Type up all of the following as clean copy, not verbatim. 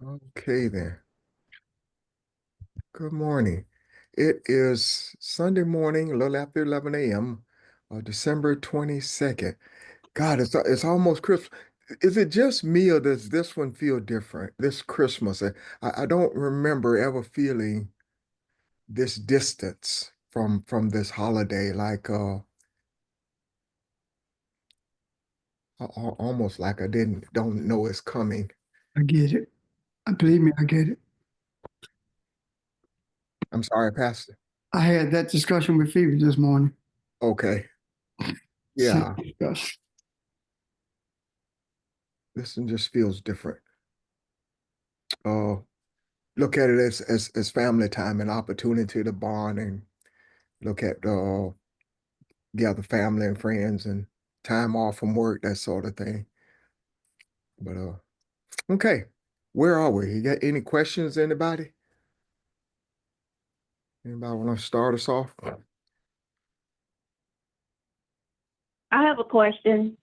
Okay then. Good morning. It is Sunday morning, a little after 11 a.m., December 22nd. God, it's almost Christmas. Is it just me or does this one feel different? This Christmas. I don't remember ever feeling this distance from this holiday, like almost like I don't know it's coming. I get it. Believe me, I get it. I'm sorry, Pastor. I had that discussion with Phoebe this morning. Okay. Same Yeah, discussion. this one just feels different. Uh, look at it as family time and opportunity to bond and look at gather family and friends and time off from work, that sort of thing. But okay, where are we? You got any questions, anybody? Anybody want to start us off? I have a question.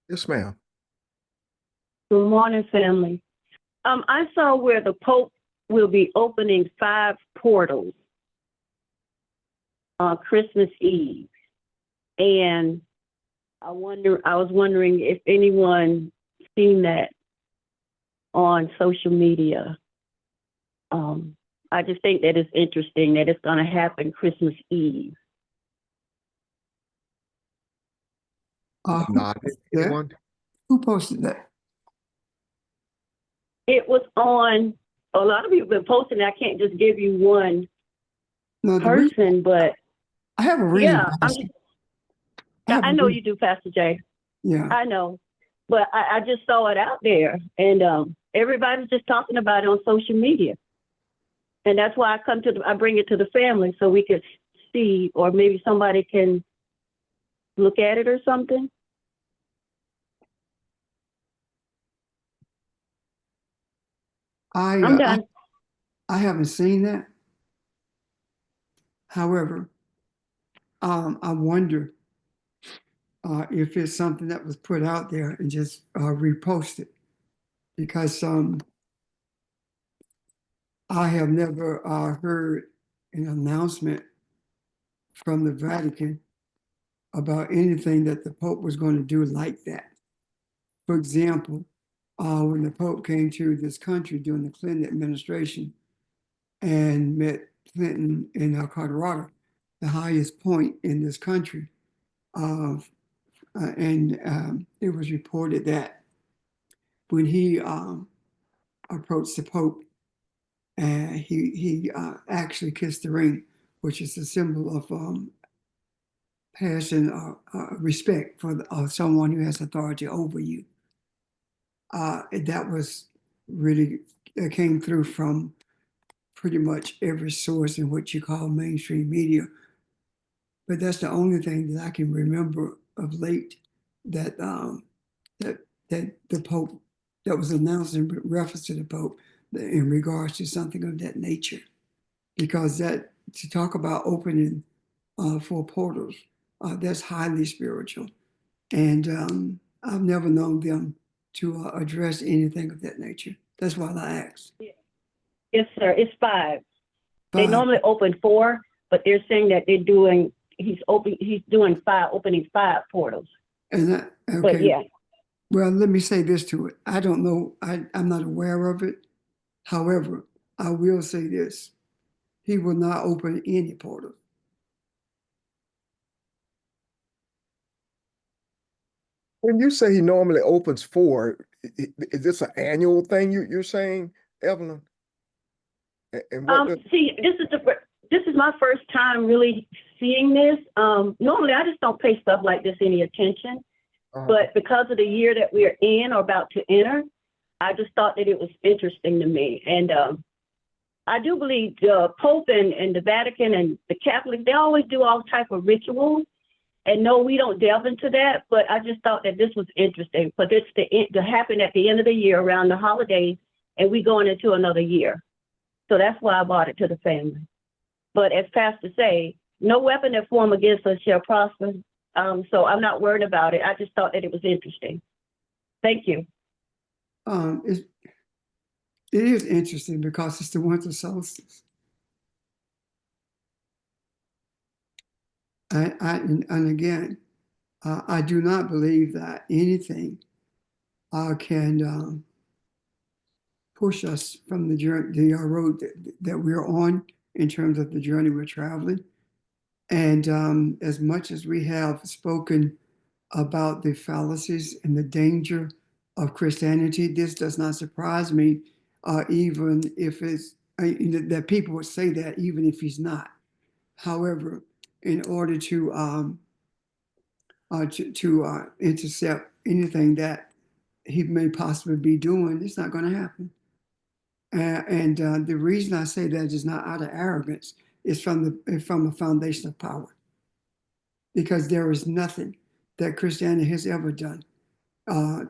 Yes, ma'am. Good morning, family. I saw where the Pope will be opening 5 portals on Christmas Eve, and I was wondering if anyone seen that on social media. I just think that it's interesting that it's going to happen Christmas Eve. Who Not posted that? anyone. Who posted that? It was on. A lot of people have been posting it. I can't just give you one No, person, but I have a reason yeah, for asking. I have I a know reason. you do, Pastor Jay. Yeah. I know, but I just saw it out there, and everybody's just talking about it on social media, and that's why I bring it to the family so we could see, or maybe somebody can look at it or something. I, I'm uh, I done. I haven't seen that. However, I wonder if it's something that was put out there and just reposted because I have never heard an announcement from the Vatican about anything that the Pope was going to do like that. For example, when the Pope came to this country during the Clinton administration and met Clinton in Colorado, the highest point in this country, and it was reported that when he approached the Pope, he actually kissed the ring, which is a symbol of passion respect for someone who has authority over you. That was really came through from pretty much every source in what you call mainstream media. But that's the only thing that I can remember of late that that that the Pope that was announced in reference to the Pope in regards to something of that nature. Because that to talk about opening 4 portals, that's highly spiritual, and I've never known them to address anything of that nature. That's why I asked. Yes, sir. It's 5. They Five, normally open 4, but they're saying that He's doing 5, opening 5 portals. and that, But okay. yeah, Well, let me say this to it. I don't know. I'm not aware of it. However, I will say this: he will not open any portal. When you say he normally opens four, is this an annual thing you're saying, Evelyn? And what does See, this is my first time really seeing this. Normally, I just don't pay stuff like this any attention, uh, but because of the year that we're in or about to enter, I just thought that it was interesting to me. And I do believe the Pope and the Vatican and the Catholics, they always do all type of rituals. And no, we don't delve into that, but I just thought that this was interesting. But it's to happen at the end of the year around the holidays, and we going into another year. So that's why I brought it to the family. But as Pastor say, no weapon that form against us shall prosper. So I'm not worried about it. I just thought that it was interesting. Thank you. It's It is interesting because it's the winter solstice. And again, I do not believe that anything can push us from the journey, the road that we're on in terms of the journey we're traveling. And as much as we have spoken about the fallacies and the danger of Christianity, this does not surprise me, even if it's that people would say that, even if he's not. However, in order to intercept anything that he may possibly be doing, it's not going to happen. And the reason I say that is not out of arrogance; it's from a foundation of power, because there is nothing that Christianity has ever done,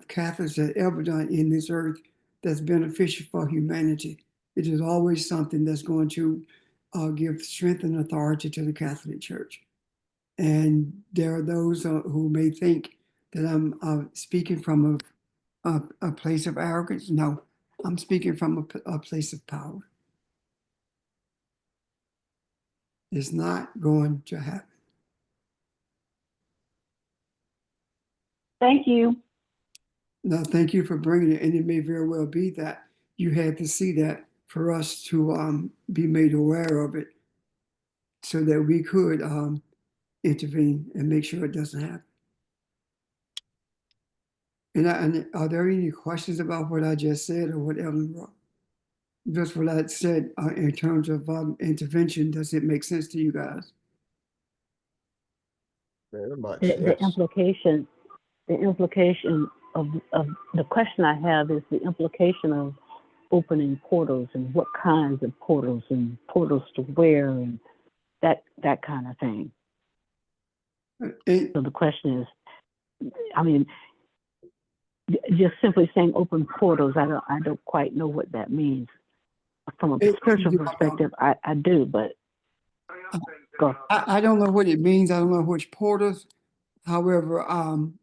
Catholics have ever done in this earth that's beneficial for humanity. It is always something that's going to give strength and authority to the Catholic Church. And there are those who may think that I'm speaking from a place of arrogance. No, I'm speaking from a place of power. It's not going to happen. Thank you. No, thank you for bringing it. And it may very well be that you had to see that for us to be made aware of it so that we could intervene and make sure it doesn't happen. And are there any questions about what I just said or what Ellen wrote? Just what I said in terms of intervention, does it make sense to you guys? Very much. The Yes. implication of the question I have is the implication of opening portals and what kinds of portals and portals to where and that kind of thing. So the question is, I mean, just simply saying open portals, I don't quite know what that means. From a spiritual perspective, I do, but go. I don't know what it means. I don't know which portals. However,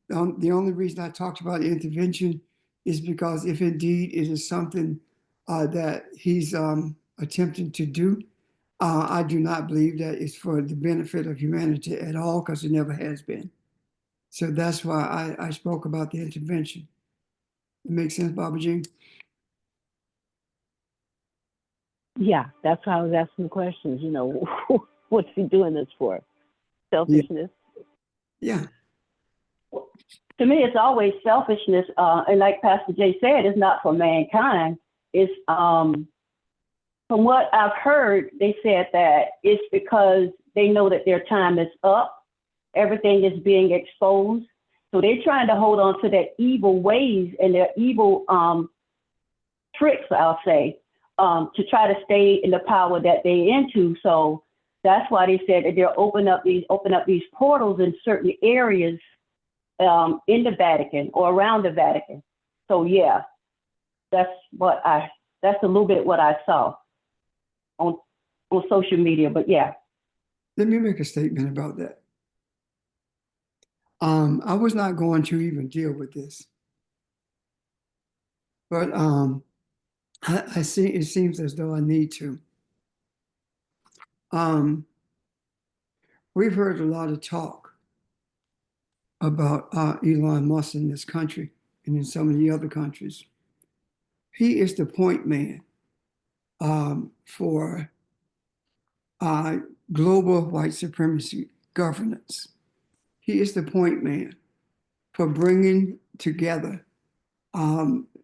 the only reason I talked about intervention is because if indeed it is something that he's attempting to do, I do not believe that it's for the benefit of humanity at all, because it never has been. So that's why I spoke about the intervention. It makes sense, Baba Jean? Yeah, that's why I was asking the questions. You know, what's he doing this for? Selfishness. Yeah. To me, it's always selfishness. And like Pastor Jay said, it's not for mankind. It's from what I've heard, they said that it's because they know that their time is up. Everything is being exposed. So they're trying to hold on to their evil ways and their evil tricks, I'll say, to try to stay in the power that they're into. So that's why they said that they'll open up these portals in certain areas in the Vatican or around the Vatican. So yeah, that's a little bit what I saw on social media. But yeah. Let me make a statement about that. I was not going to even deal with this, but I see it seems as though I need to. We've heard a lot of talk about Elon Musk in this country and in some of the other countries. He is the point man for global white supremacy governance. He is the point man for bringing together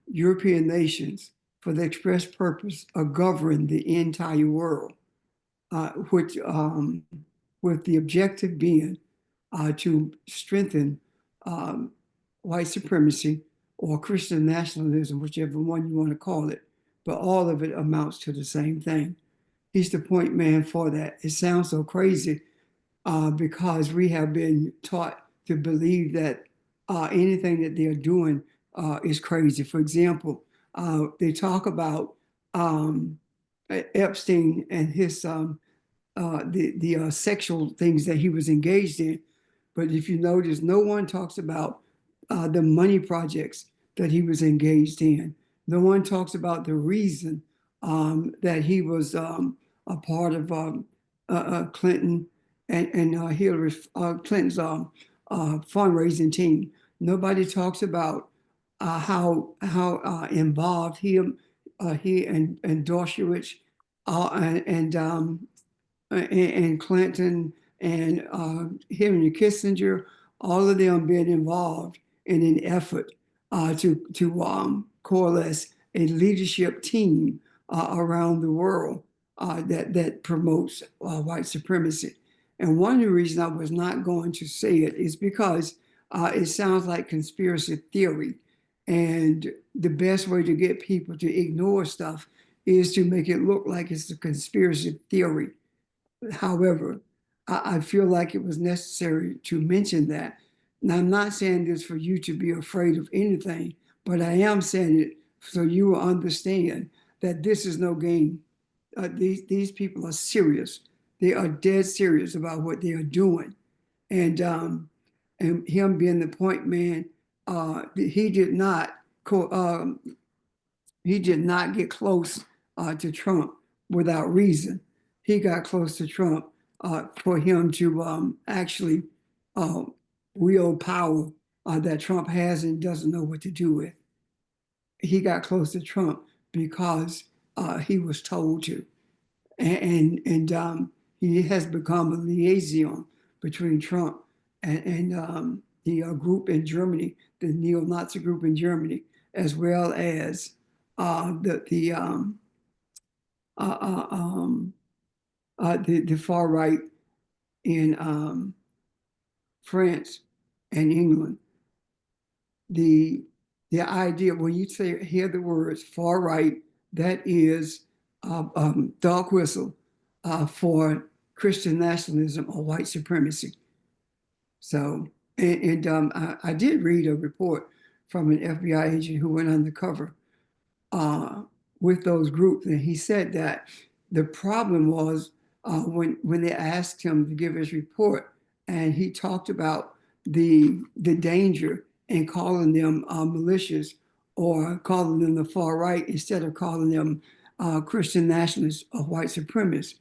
European nations for the express purpose of governing the entire world, which with the objective being to strengthen white supremacy or Christian nationalism, whichever one you want to call it, but all of it amounts to the same thing. He's the point man for that. It sounds so crazy because we have been taught to believe that anything that they're doing is crazy. For example, they talk about Epstein and his the sexual things that he was engaged in. But if you notice, no one talks about the money projects that he was engaged in. The one talks about the reason that he was a part of Clinton and Hillary Clinton's fundraising team. Nobody talks about how involved he and Dershowitz and Clinton and Henry Kissinger, all of them being involved in an effort to coalesce a leadership team around the world that promotes white supremacy. And one of the reasons I was not going to say it is because it sounds like conspiracy theory. And the best way to get people to ignore stuff is to make it look like it's a conspiracy theory. However, I feel like it was necessary to mention that. Now, I'm not saying this for you to be afraid of anything, but I am saying it so you will understand that this is no game. These people are serious. They are dead serious about what they are doing. And him being the point man, he did not get close to Trump without reason. He got close to Trump for him to actually wield power that Trump has and doesn't know what to do with. He got close to Trump because he was told to. And he has become a liaison between Trump and the group in Germany, the neo-Nazi group in Germany, as well as the far right in France and England. The idea when you hear the words far right, that is dog whistle for Christian nationalism or white supremacy. So, I did read a report from an FBI agent who went undercover with those groups, and he said that the problem was when they asked him to give his report, and he talked about the danger in calling them militias or calling them the far right instead of calling them Christian nationalists or white supremacists.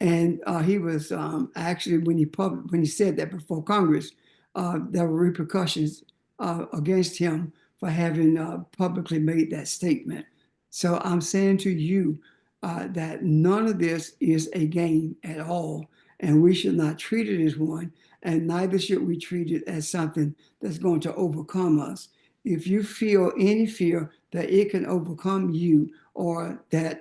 And he was actually when he said that before Congress, there were repercussions against him for having publicly made that statement. So I'm saying to you that none of this is a game at all, and we should not treat it as one, and neither should we treat it as something that's going to overcome us. If you feel any fear that it can overcome you or that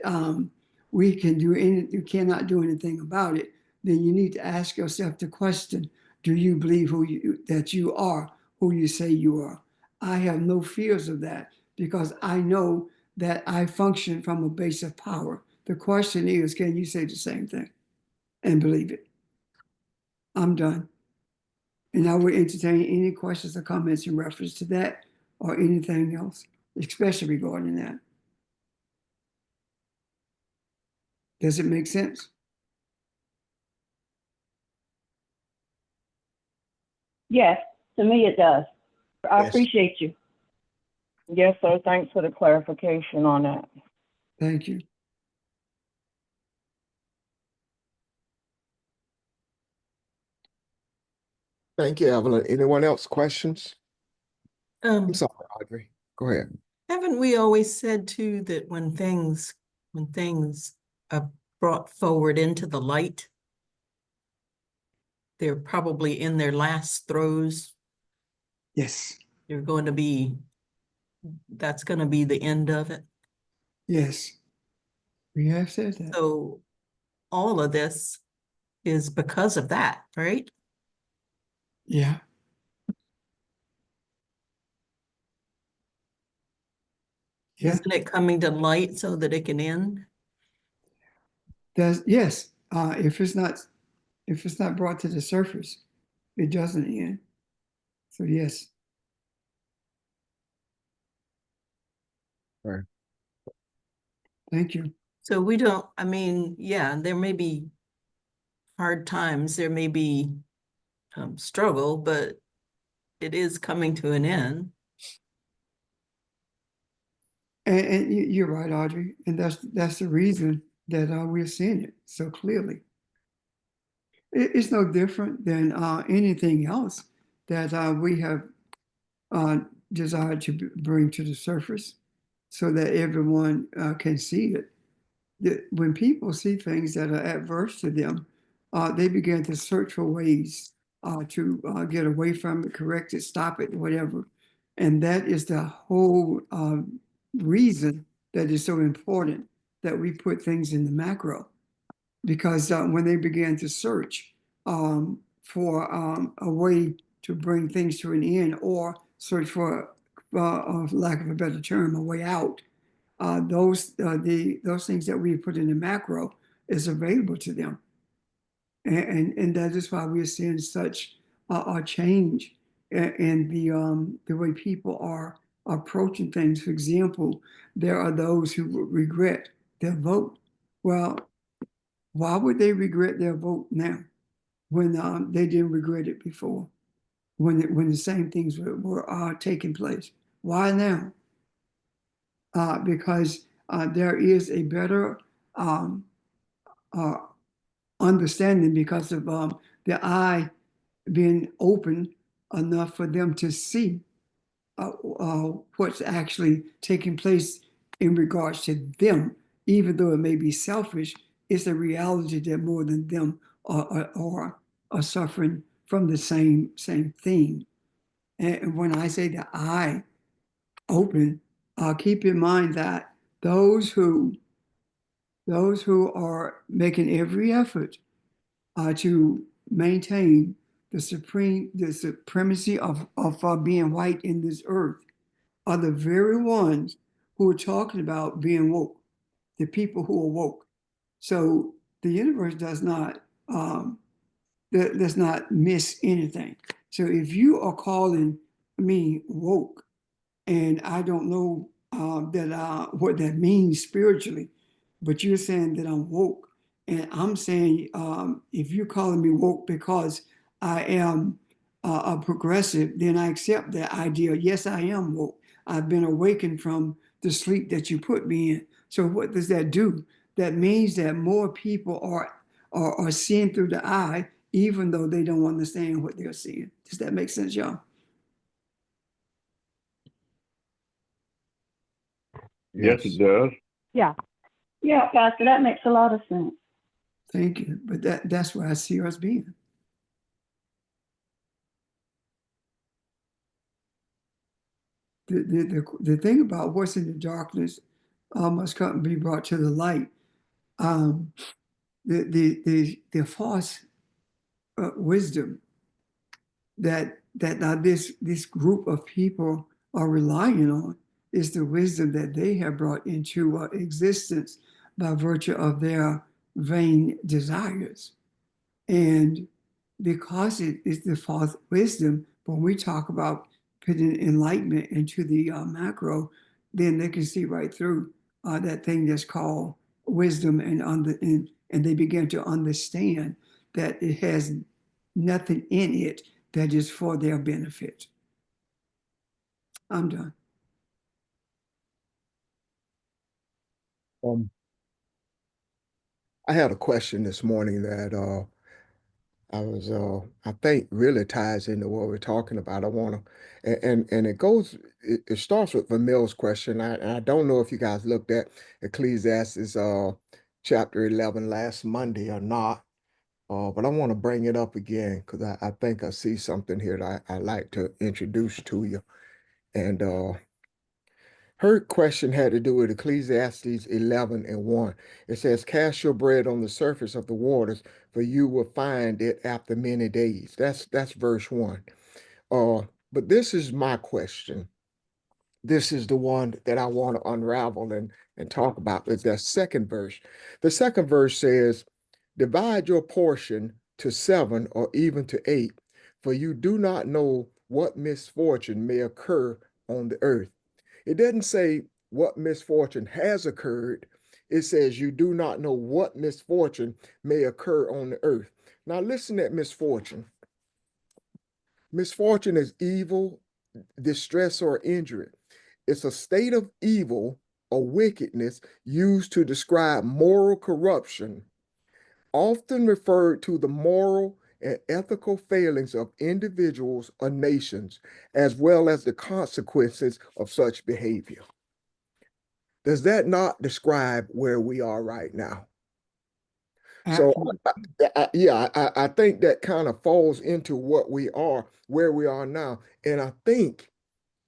you cannot do anything about it, then you need to ask yourself the question, do you believe that you are who you say you are? I have no fears of that because I know that I function from a base of power. The question is, can you say the same thing and believe it? I'm done. And I would entertain any questions or comments in reference to that or anything else, especially regarding that. Does it make sense? Yes, to me it does. I Yes. appreciate you. Yes, sir. Thanks for the clarification on that. Thank you. Thank you, Evelyn. Anyone else questions? I'm sorry, Audrey. Go ahead. Haven't we always said too that when things are brought forward into the light, they're probably in their last throes. Yes. That's going to be the end of it. Yes. We have said that. So all of this is because of that, right? Yeah. Yeah. Isn't it coming to light so that it can end? Yes. If it's not brought to the surface, it doesn't end. So yes. Right. Thank you. So yeah, there may be hard times, there may be struggle, but it is coming to an end. And And you're right, Audrey, and that's the reason that we're seeing it so clearly. It's no different than anything else that we have uh, desired to bring to the surface so that everyone can see it. When people see things that are adverse to them, they begin to search for ways to get away from it, correct it, stop it, whatever. And that is the whole reason that it's so important that we put things in the macro. Because when they began to search for a way to bring things to an end or search for, lack of a better term, a way out, those things that we put in the macro is available to them, and that is why we're seeing such a change in the way people are approaching things. For example, there are those who regret their vote. Well, why would they regret their vote now when they didn't regret it before? When the same things were taking place, why now? Because there is a better um, uh, understanding because of the eye being open enough for them to see what's actually taking place in regards to them, even though it may be selfish. It's a reality that more than them are suffering from the same thing. And when I say the eye open, keep in mind that those who are making every effort to maintain the supremacy of being white in this earth are the very ones who are talking about being woke, the people who are woke. So the universe does not miss anything. So if you are calling me woke, and I don't know what that means spiritually, but you're saying that I'm woke, and I'm saying if you're calling me woke because I am a progressive, then I accept that idea. Yes, I am woke. I've been awakened from the sleep that you put me in. So what does that do? That means that more people are seeing through the eye, even though they don't understand what they're seeing. Does that make sense, y'all? Yes, it Yes. does. Yeah. Yeah, Pastor, that makes a lot of sense. Thank you. But that's where I see us being. The thing about what's in the darkness must come be brought to the light. The false wisdom that now this group of people are relying on is the wisdom that they have brought into existence by virtue of their vain desires. And because it is the false wisdom, when we talk about putting enlightenment into the macro, then they can see right through that thing that's called wisdom, and they begin to understand that it has nothing in it that is for their benefit. I'm done. I had a question this morning that I think really ties into what we're talking about. I want to, and it starts with Vermill's question. I don't know if you guys looked at Ecclesiastes chapter 11 last Monday or not, but I want to bring it up again because I think I see something here that I like to introduce to you. And her question had to do with Ecclesiastes 11 and 1. It says, cast your bread on the surface of the waters, for you will find it after many days. That's verse 1. But this is my question. This is the one that I want to unravel and talk about. It's that second verse. The second verse says, divide your portion to 7 or even to 8, for you do not know what misfortune may occur on the earth. It doesn't say what misfortune has occurred. It says you do not know what misfortune may occur on the earth. Now listen at misfortune. Misfortune is evil, distress, or injury. It's a state of evil or wickedness used to describe moral corruption, often referred to the moral and ethical failings of individuals or nations, as well as the consequences of such behavior. Does that not describe where we are right now? So, Absolutely. I think that kind of falls into what we are, where we are now. And I think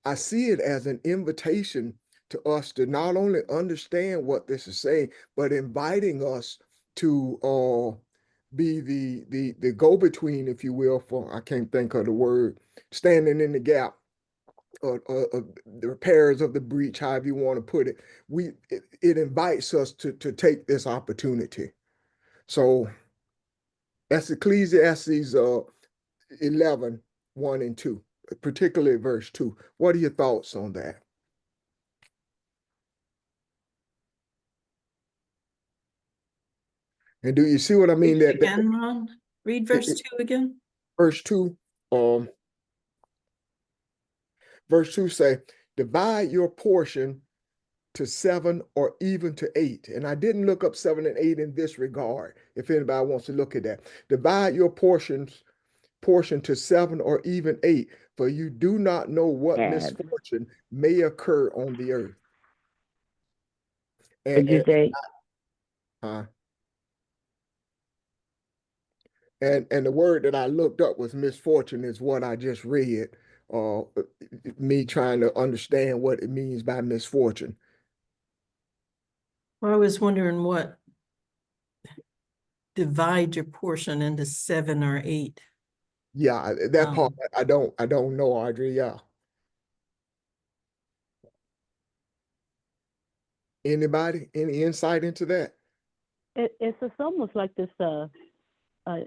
I see it as an invitation to us to not only understand what this is saying, but inviting us to be the go-between, if you will, for I can't think of the word, standing in the gap, or the repairs of the breach, however you want to put it. It invites us to take this opportunity. So that's Ecclesiastes 11, 1 and 2, particularly verse 2. What are your thoughts on that? And do you see what I mean? Read it That again, Ron? Read verse 2 again. verse 2, verse 2 say, divide your portion to 7 or even to 8. And I didn't look up 7 and 8 in this regard, if anybody wants to look at that. Divide your portion to 7 or even 8, for you do not know what misfortune may occur on the earth. What'd you say? And the word that I looked up was misfortune is what I just read. Me trying to understand what it means by misfortune. Well, I was wondering what divide your portion into 7 or 8. Yeah, that part I don't know, Audrey. Yeah. Anybody? Any insight into that? It's almost like this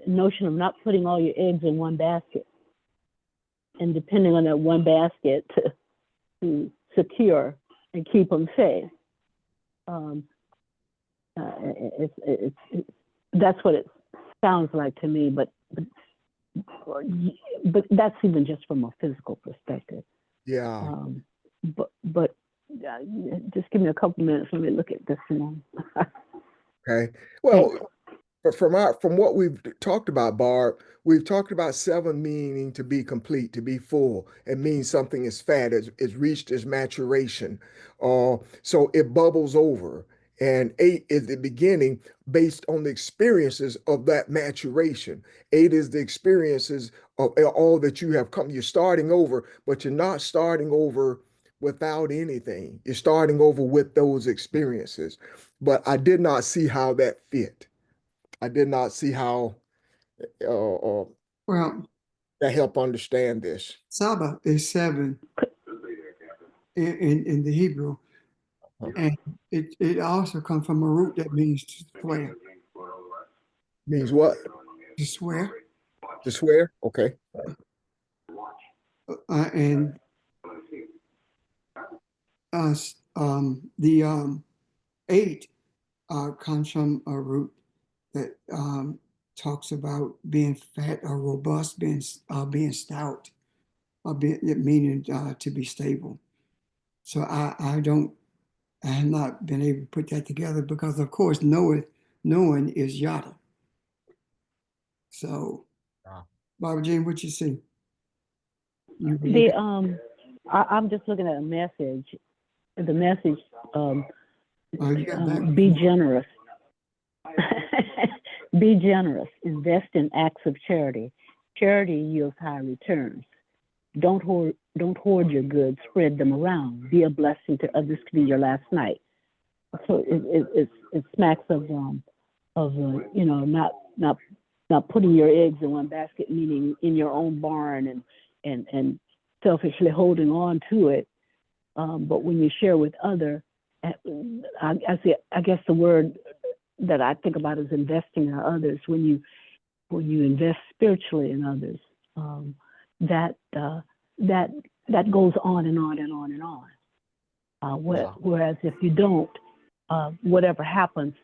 notion of not putting all your eggs in one basket, and depending on that one basket to secure and keep them safe. That's what it sounds like to me, but that's even just from a physical perspective. Yeah. But just give me a couple minutes. Let me look at this one. Okay. Well, from what we've talked about, Barb, we've talked about 7 meaning to be complete, to be full. It means something is fat, it's reached its maturation. So it bubbles over. And 8 is the beginning based on the experiences of that maturation. 8 is the experiences of all that you have come. You're starting over, but you're not starting over without anything. You're starting over with those experiences. But I did not see how that fit. I did not see how Well, that help understand this. Saba is 7 in the Hebrew, and it also comes from a root that means to swear. Means what? To swear. To swear? Okay. And the 8 comes from a root that talks about being fat or robust, being stout, or meaning to be stable. So I have not been able to put that together because, of course, knowing is yada. So, Barbara Jean, what you see? I'm just looking at a message. The message, you got back be generous. Be generous. Invest in acts of charity. Charity yields high returns. Don't hoard your goods. Spread them around. Be a blessing to others. To be your last night. So it smacks of not putting your eggs in one basket, meaning in your own barn and selfishly holding on to it. But when you share with others, I guess the word that I think about is investing in others. When you invest spiritually in others, that goes on and on and on and on. Whereas if you don't, whatever happens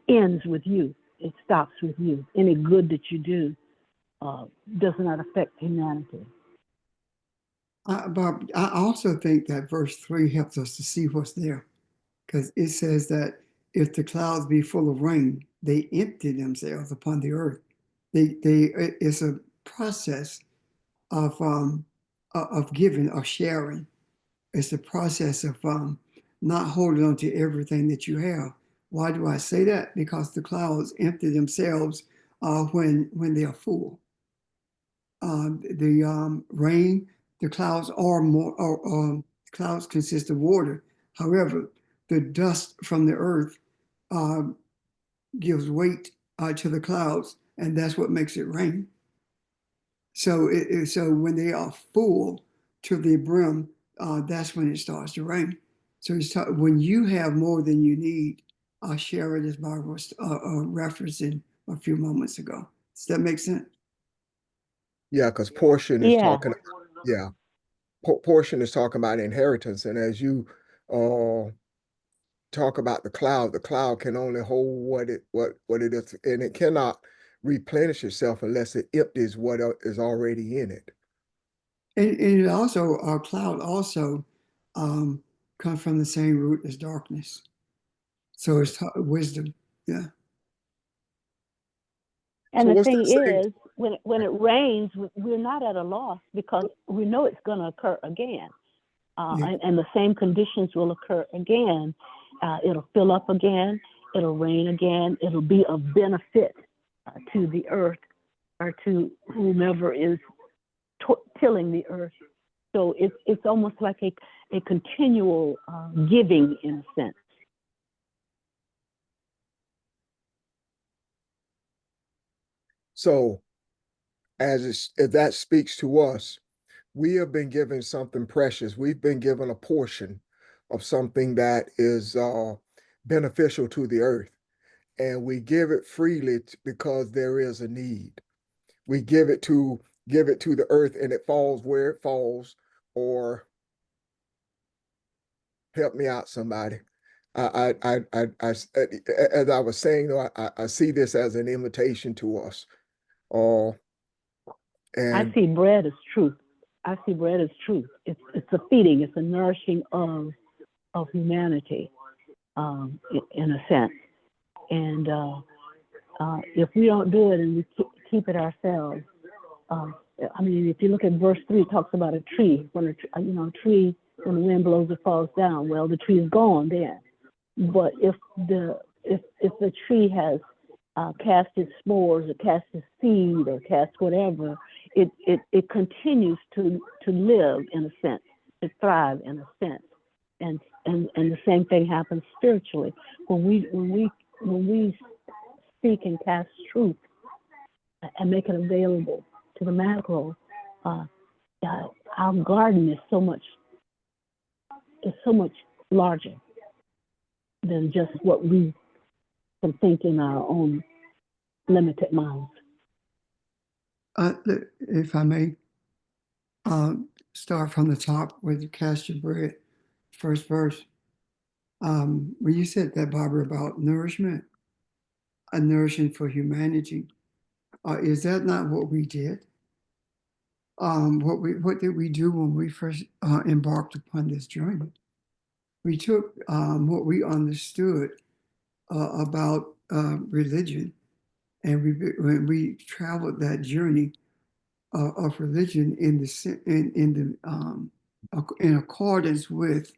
ends with you. It stops with you. Any good that you do does not affect humanity. Bob, I also think that verse 3 helps us to see what's there. because it says that if the clouds be full of rain, they empty themselves upon the earth. It's a process of giving, of sharing. It's the process of not holding on to everything that you have. Why do I say that? Because the clouds empty themselves when they are full. The rain, the clouds are more. Clouds consist of water. However, the dust from the earth gives weight to the clouds, and that's what makes it rain. So so when they are full to the brim, that's when it starts to rain. So when you have more than you need, I'll share it as Barbara was referencing a few moments ago. Does that make sense? Yeah, because portion is Yeah. talking, yeah, portion is talking about inheritance. And as you talk about the cloud can only hold what it is, and it cannot replenish itself unless it empties what is already in it. And it also, our cloud also comes from the same root as darkness. So it's wisdom. Yeah. And So the what's thing that saying? is, when it rains, we're not at a loss because we know it's going to occur again. Yeah. And the same conditions will occur again. It'll fill up again. It'll rain again. It'll be of benefit to the earth or to whomever is tilling the earth. So it's almost like a continual giving in a sense. So if that speaks to us, we have been given something precious. We've been given a portion of something that is beneficial to the earth, and we give it freely because there is a need. We give it to the earth, and it falls where it falls. Or help me out, somebody. As I was saying, I see this as an invitation to us. Uh, I and see bread as truth. I see bread as truth. It's a feeding. It's a nourishing of humanity, in a sense. And if we don't do it and we keep it ourselves, I mean, if you look at verse 3, it talks about a tree. When a tree, when the wind blows, it falls down. Well, the tree is gone then. But if the tree has cast its spores or cast its seed or cast whatever, it continues to live in a sense, to thrive in a sense. And the same thing happens spiritually. When we speak and cast truth and make it available to the macro, our garden is so much larger than just what we can think in our own limited minds. If I may, start from the top with cast your bread, first verse. When you said that, Barbara, about nourishment, a nourishing for humanity, is that not what we did? What did we do when we first embarked upon this journey? We took what we understood about religion, and when we traveled that journey of religion in accordance with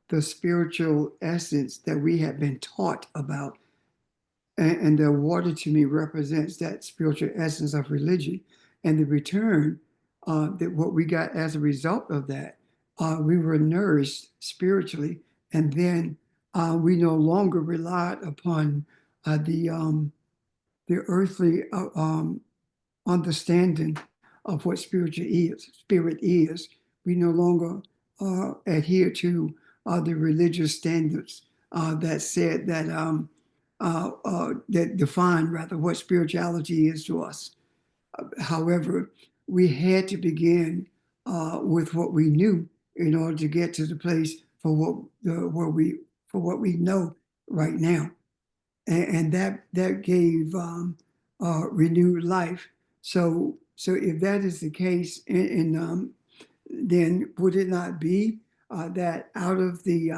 the spiritual essence that we had been taught about. And the water to me represents that spiritual essence of religion. And the return, that what we got as a result of that, we were nourished spiritually. And then we no longer relied upon the earthly understanding of what spirit is. We no longer adhere to the religious standards that said that that define rather what spirituality is to us. However, we had to begin with what we knew in order to get to the place for what we know right now, and that gave renewed life. So if that is the case, then would it not be that out of the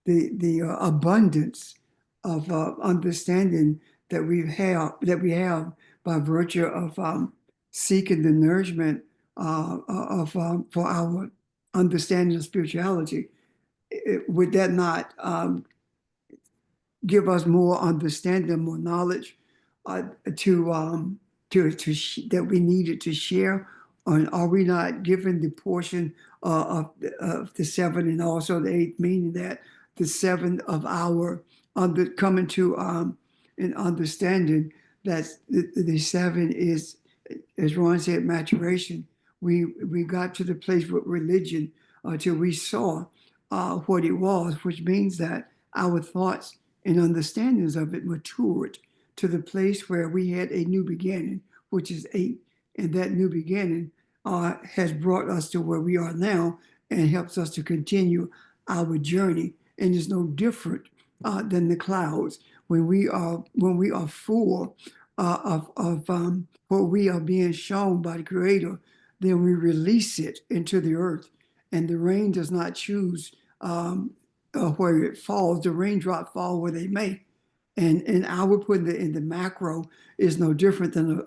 the abundance of understanding that we have by virtue of seeking the nourishment for our understanding of spirituality. Would that not give us more understanding, more knowledge that we needed to share? And are we not given the portion of the seven and also the eighth, meaning that the seven of our coming to an understanding that the seven is, as Ron said, maturation. We got to the place with religion till we saw what it was, which means that our thoughts and understandings of it matured to the place where we had a new beginning, which is eight. And that new beginning has brought us to where we are now and helps us to continue our journey. And is no different than the clouds. When we are full of what we are being shown by the Creator, then we release it into the earth. And the rain does not choose where it falls. The raindrop fall where they may. And our putting it in the macro is no different than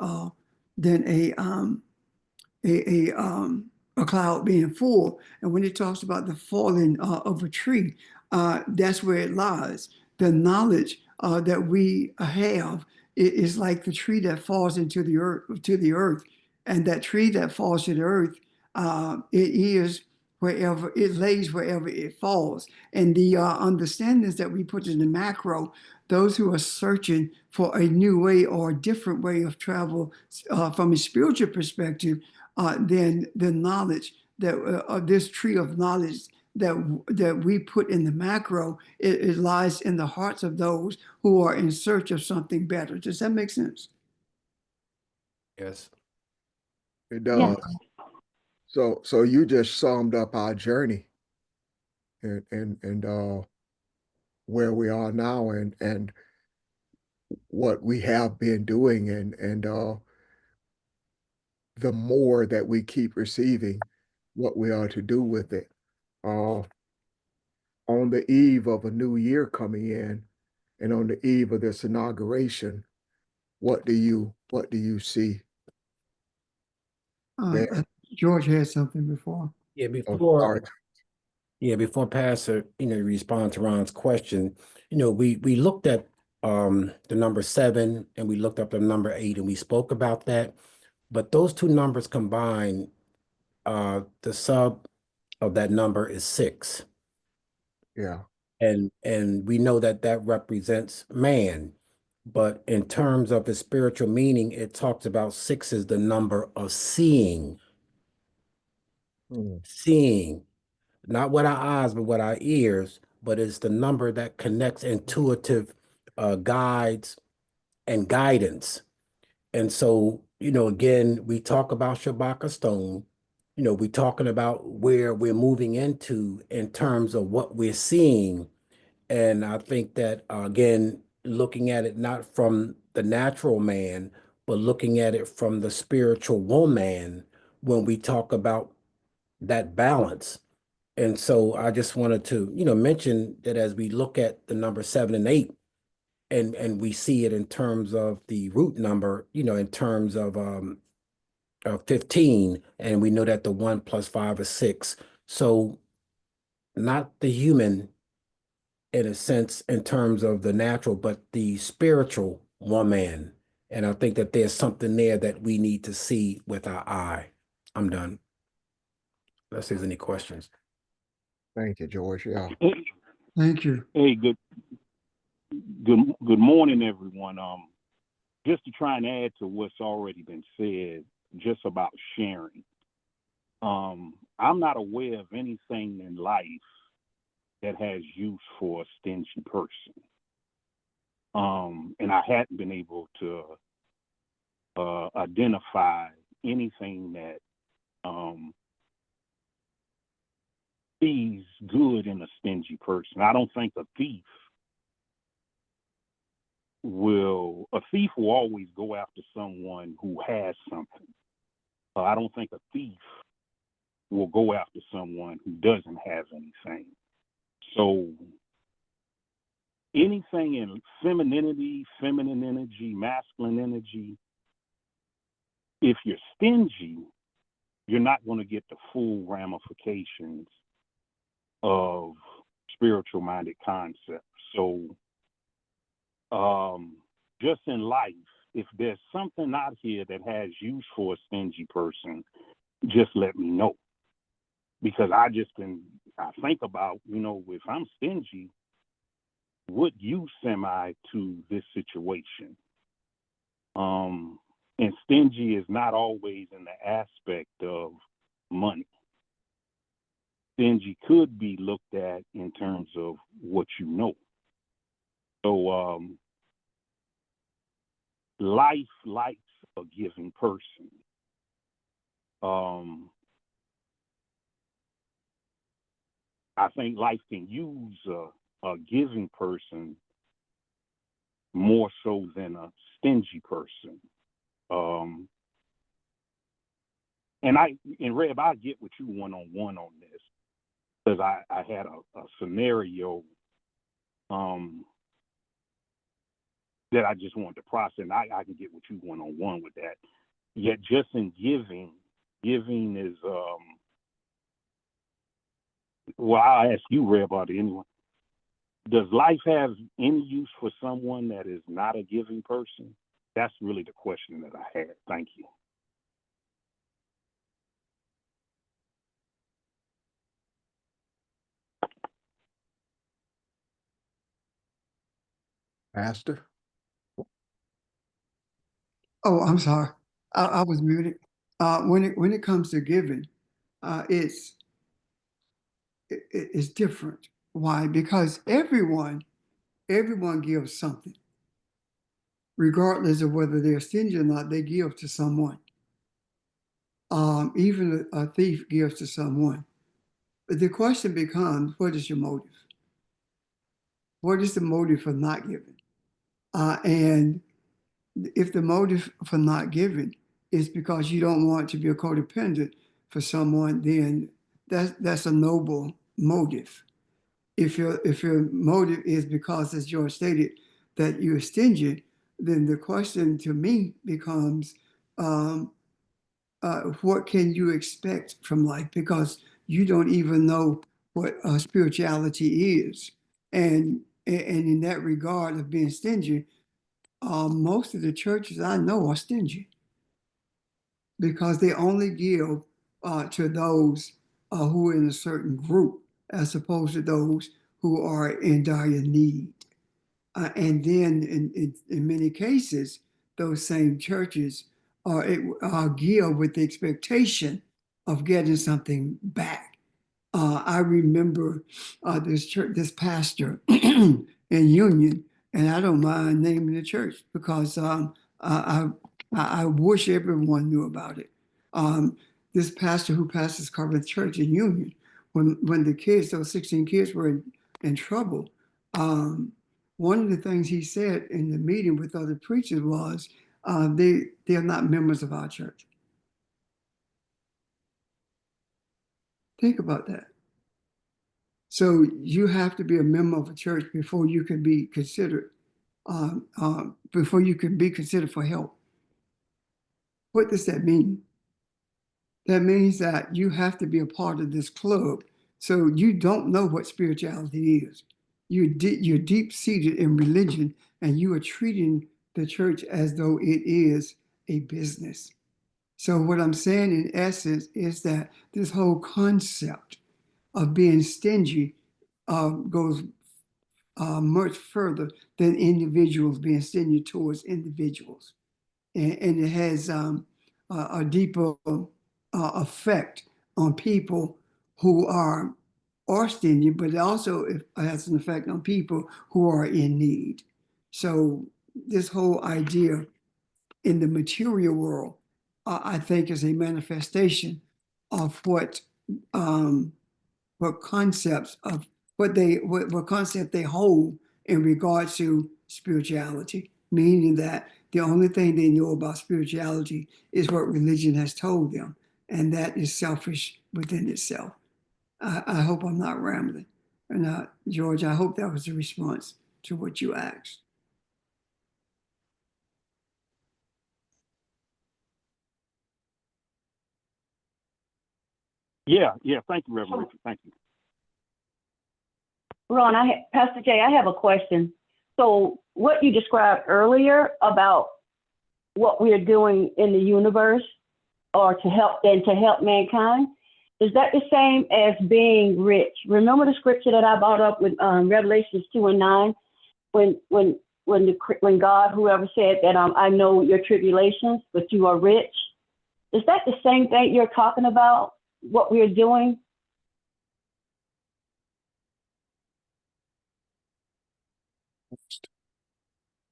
a cloud being full. And when it talks about the falling of a tree, that's where it lies. The knowledge that we have is like the tree that falls into the earth, and that tree that falls to the earth, it is wherever it lays, wherever it falls. And the understandings that we put in the macro, those who are searching for a new way or a different way of travel from a spiritual perspective, then the knowledge that this tree of knowledge that we put in the macro, it lies in the hearts of those who are in search of something better. Does that make sense? Yes. It does. So you just summed up our journey and where we are now and what we have been doing and the more that we keep receiving, what we are to do with it. On the eve of a new year coming in and on the eve of this inauguration, what do you see there? George had something before. Yeah, Oh, sorry. before Pastor, respond to Ron's question, we looked at the number 7 and we looked up the number 8 and we spoke about that. But those two numbers combined, the sub of that number is 6. Yeah. And we know that that represents man. But in terms of the spiritual meaning, it talks about 6 is the number of seeing. Seeing, not with our eyes, but with our ears, but it's the number that connects intuitive guides and guidance. And so, again, we talk about Shabaka Stone, we're talking about where we're moving into in terms of what we're seeing. And I think that, again, looking at it not from the natural man, but looking at it from the spiritual woman when we talk about that balance. And so I just wanted to, mention that as we look at the number 7 and 8, and we see it in terms of the root number, in terms of 15, and we know that the 1 plus 5 is 6. So not the human in a sense in terms of the natural, but the spiritual woman. And I think that there's something there that we need to see with our eye. I'm done. Unless there's any questions. Thank you, George. Yeah. Thank you. Hey, good morning, everyone. Just to try and add to what's already been said, just about sharing. I'm not aware of anything in life that has use for a stingy person. And I hadn't been able to identify anything that sees good in a stingy person. I don't think a thief will always go after someone who has something. I don't think a thief will go after someone who doesn't have anything. So anything in femininity, feminine energy, masculine energy, if you're stingy, you're not going to get the full ramifications of spiritual minded concepts. So, just in life, if there's something out here that has use for a stingy person, just let me know. Because I think about, if I'm stingy, what use am I to this situation? And stingy is not always in the aspect of money. Stingy could be looked at in terms of what you know. So life likes a giving person. I think life can use a giving person more so than a stingy person. And Reb, I get with you one-on-one on this, because I had a scenario that I just wanted to process, and I can get with you one-on-one with that. Yet just in giving is, well, I'll ask you, Reb, about it anyway. Does life have any use for someone that is not a giving person? That's really the question that I had. Thank you. Pastor? Oh, I'm sorry. I was muted. When it comes to giving, it's different. Why? Because everyone gives something, regardless of whether they're stingy or not. They give to someone. Even a thief gives to someone. But the question becomes, what is your motive? What is the motive for not giving? And if the motive for not giving is because you don't want to be a codependent for someone, then that's a noble motive. If your motive is because, as George stated, that you're stingy, then the question to me becomes, what can you expect from life? Because you don't even know what spirituality is. And in that regard of being stingy, most of the churches I know are stingy because they only give to those who are in a certain group as opposed to those who are in dire need. And then in many cases, those same churches give with the expectation of getting something back. I remember this pastor in Union, and I don't mind naming the church because I wish everyone knew about it. This pastor who pastors Covenant Church in Union, when the kids, those 16 kids, were in trouble, one of the things he said in the meeting with other preachers was, they are not members of our church. Think about that. So you have to be a member of a church before you can be considered, for help. What does that mean? That means that you have to be a part of this club. So you don't know what spirituality is. You're deep-seated in religion, and you are treating the church as though it is a business. So what I'm saying in essence is that this whole concept of being stingy goes much further than individuals being stingy towards individuals. And it has a deeper effect on people who are stingy, but it also has an effect on people who are in need. So this whole idea in the material world, I think, is a manifestation of what concepts of what concept they hold in regards to spirituality, meaning that the only thing they know about spirituality is what religion has told them, and that is selfish within itself. I hope I'm not rambling. And George, I hope that was a response to what you asked. Yeah, thank you, Reverend Richard, thank you. Ron, Pastor Jay, I have a question. So what you described earlier about what we are doing in the universe or to help mankind, is that the same as being rich? Remember the scripture that I brought up with Revelations 2:9, when God, whoever said that I know your tribulations, but you are rich. Is that the same thing you're talking about? What we are doing?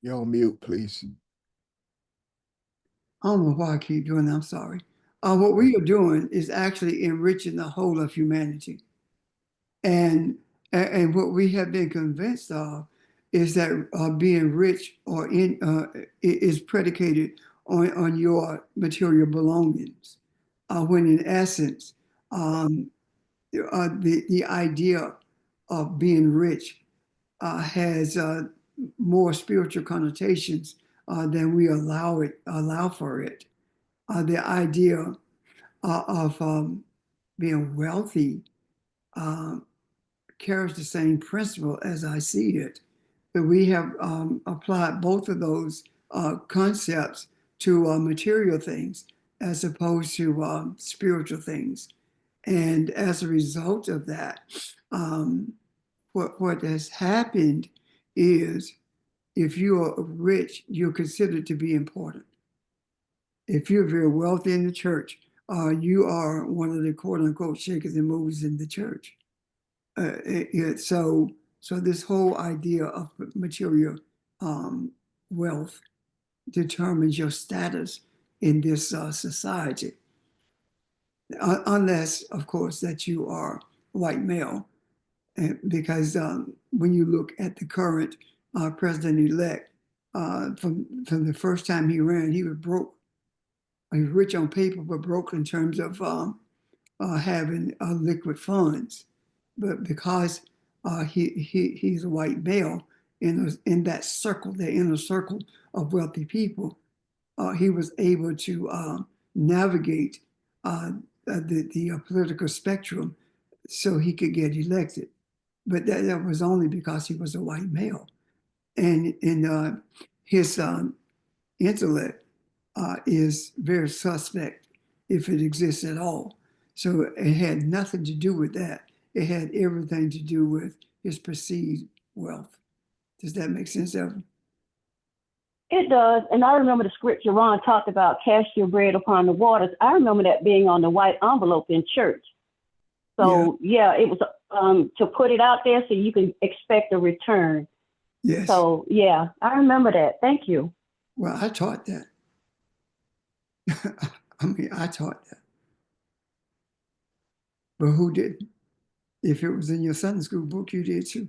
You're on mute, please. I don't know why I keep doing that. I'm sorry. What we are doing is actually enriching the whole of humanity. And what we have been convinced of is that being rich or is predicated on your material belongings. When in essence, the idea of being rich has more spiritual connotations than we allow for it. The idea of being wealthy carries the same principle as I see it. But we have applied both of those concepts to material things as opposed to spiritual things. And as a result of that, what has happened is if you are rich, you're considered to be important. If you're very wealthy in the church, you are one of the quote unquote shakers and movers in the church. So this whole idea of material wealth determines your status in this society, unless, of course, that you are white male. Because when you look at the current president-elect, from the first time he ran, he was broke. He was rich on paper, but broke in terms of having liquid funds. But because he's a white male in that circle, the inner circle of wealthy people, he was able to navigate the political spectrum so he could get elected. But that was only because he was a white male. And his intellect is very suspect if it exists at all. So it had nothing to do with that. It had everything to do with his perceived wealth. Does that make sense, Evan? It does. And I remember the scripture Ron talked about, cast your bread upon the waters. I remember that being on the white envelope in church. So yeah, it was to put it out there so you can expect a return. Yes. So yeah, I remember that. Thank you. Well, I taught that. I mean, I taught that. But who didn't? If it was in your Sunday school book, you did too.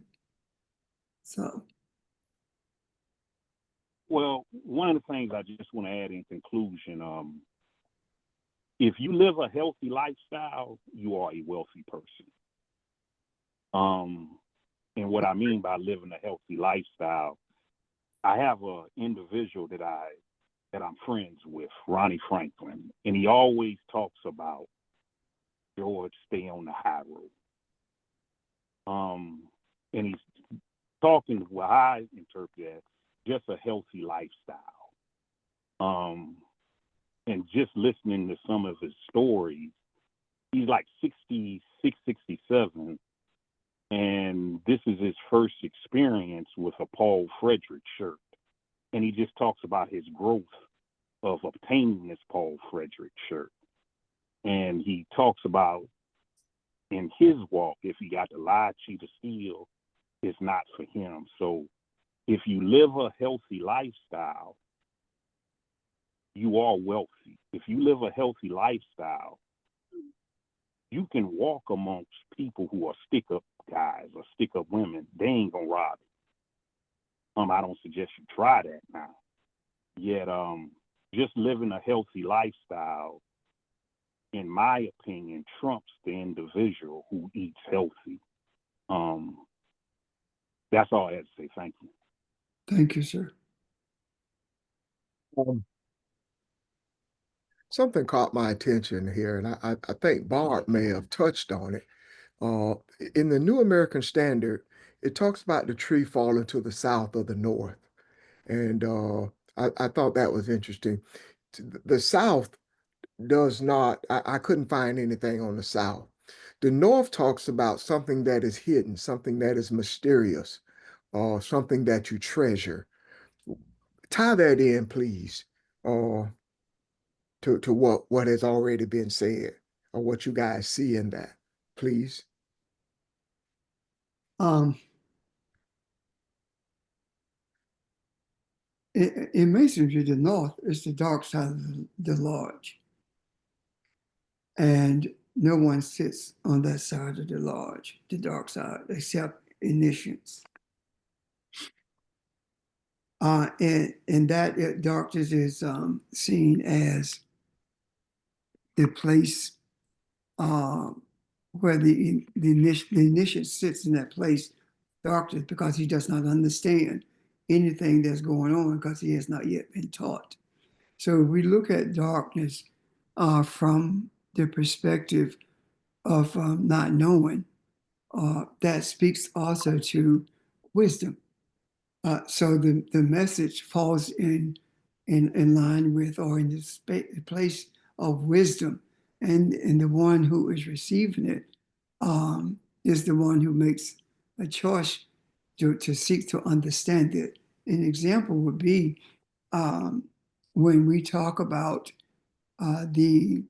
So. Well, one of the things I just want to add in conclusion, if you live a healthy lifestyle, you are a wealthy person. And what I mean by living a healthy lifestyle, I have an individual that I'm friends with, Ronnie Franklin, and he always talks about George, stay on the high road. And he's talking what I interpret as just a healthy lifestyle. And just listening to some of his stories, he's like 66, 67, and this is his first experience with a Paul Frederick shirt. And he just talks about his growth of obtaining this Paul Frederick shirt. And he talks about in his walk, if he got to lie, cheat, or steal, it's not for him. So if you live a healthy lifestyle, you are wealthy. If you live a healthy lifestyle, you can walk amongst people who are stick-up guys or stick-up women. They ain't gonna rob you. I don't suggest you try that now. Yet, just living a healthy lifestyle, in my opinion, trumps the individual who eats healthy. That's all I had to say. Thank you. Thank you, sir. Something caught my attention here, and I think Barb may have touched on it. Uh, in the New American Standard, it talks about the tree falling to the south or the north. And I thought that was interesting. The South does not, I couldn't find anything on the South. The North talks about something that is hidden, something that is mysterious, or something that you treasure. Tie that in, please, uh, to what has already been said, or what you guys see in that, please. Um, in Masonry, the north is the dark side of the lodge, and no one sits on that side of the lodge, the dark side, except initiates. And that darkness is seen as the place where the initiate sits in that place, darkness, because he does not understand anything that's going on because he has not yet been taught. So we look at darkness from the perspective of not knowing. That speaks also to wisdom. So the message falls in line with or in the place of wisdom, and the one who is receiving it is the one who makes a choice to seek to understand it. An example would be when we talk about uh, the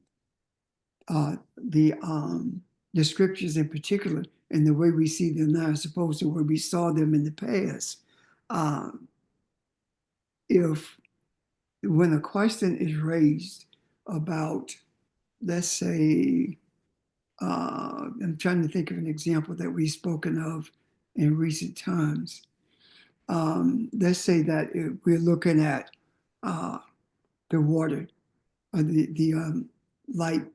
uh, the um, the scriptures in particular and the way we see them now as opposed to where we saw them in the past. Um, if when a question is raised about, let's say, I'm trying to think of an example that we've spoken of in recent times. Let's say that we're looking at the water, or the light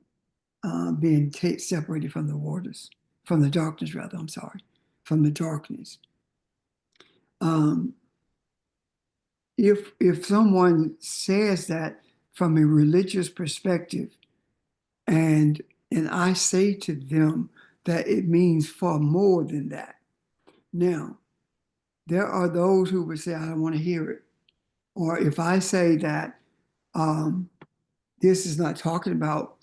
being separated from the waters, from the darkness, rather, I'm sorry, from the darkness. Um, if someone says that from a religious perspective, and I say to them that it means far more than that. Now, there are those who would say, I don't want to hear it. Or if I say that this is not talking about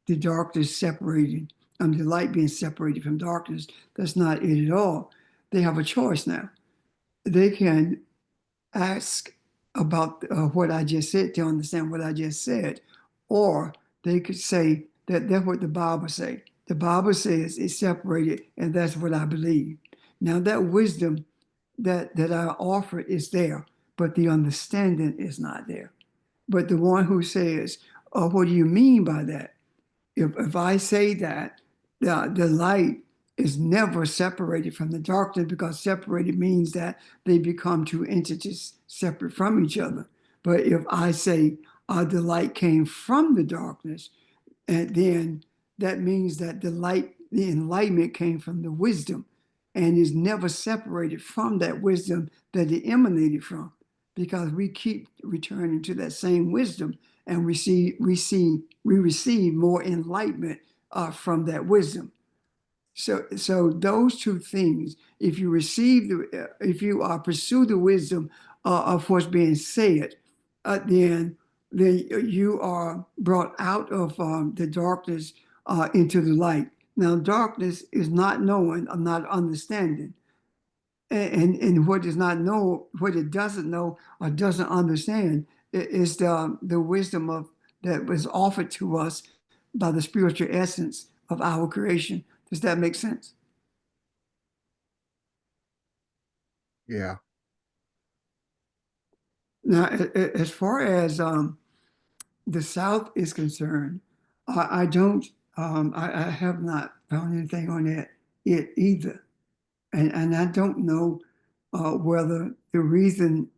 the darkness separated, the light being separated from darkness, that's not it at all. They have a choice now. They can ask about what I just said to understand what I just said, or they could say that that's what the Bible say. The Bible says it's separated, and that's what I believe. Now that wisdom that I offer is there, but the understanding is not there. But the one who says, "Oh, what do you mean by that?" If I say that the light is never separated from the darkness, because separated means that they become two entities separate from each other. But if I say the light came from the darkness, and then that means that the enlightenment came from the wisdom and is never separated from that wisdom that it emanated from, because we keep returning to that same wisdom, and we receive more enlightenment from that wisdom. So those two things, if you pursue the wisdom of what's being said, then you are brought out of the darkness into the light. Now, darkness is not knowing or not understanding, and what does not know, what it doesn't know or doesn't understand, is the wisdom of that was offered to us by the spiritual essence of our creation. Does that make sense? Yeah. Now, as far as the South is concerned, I don't, I have not found anything on it either. And I don't know whether the reason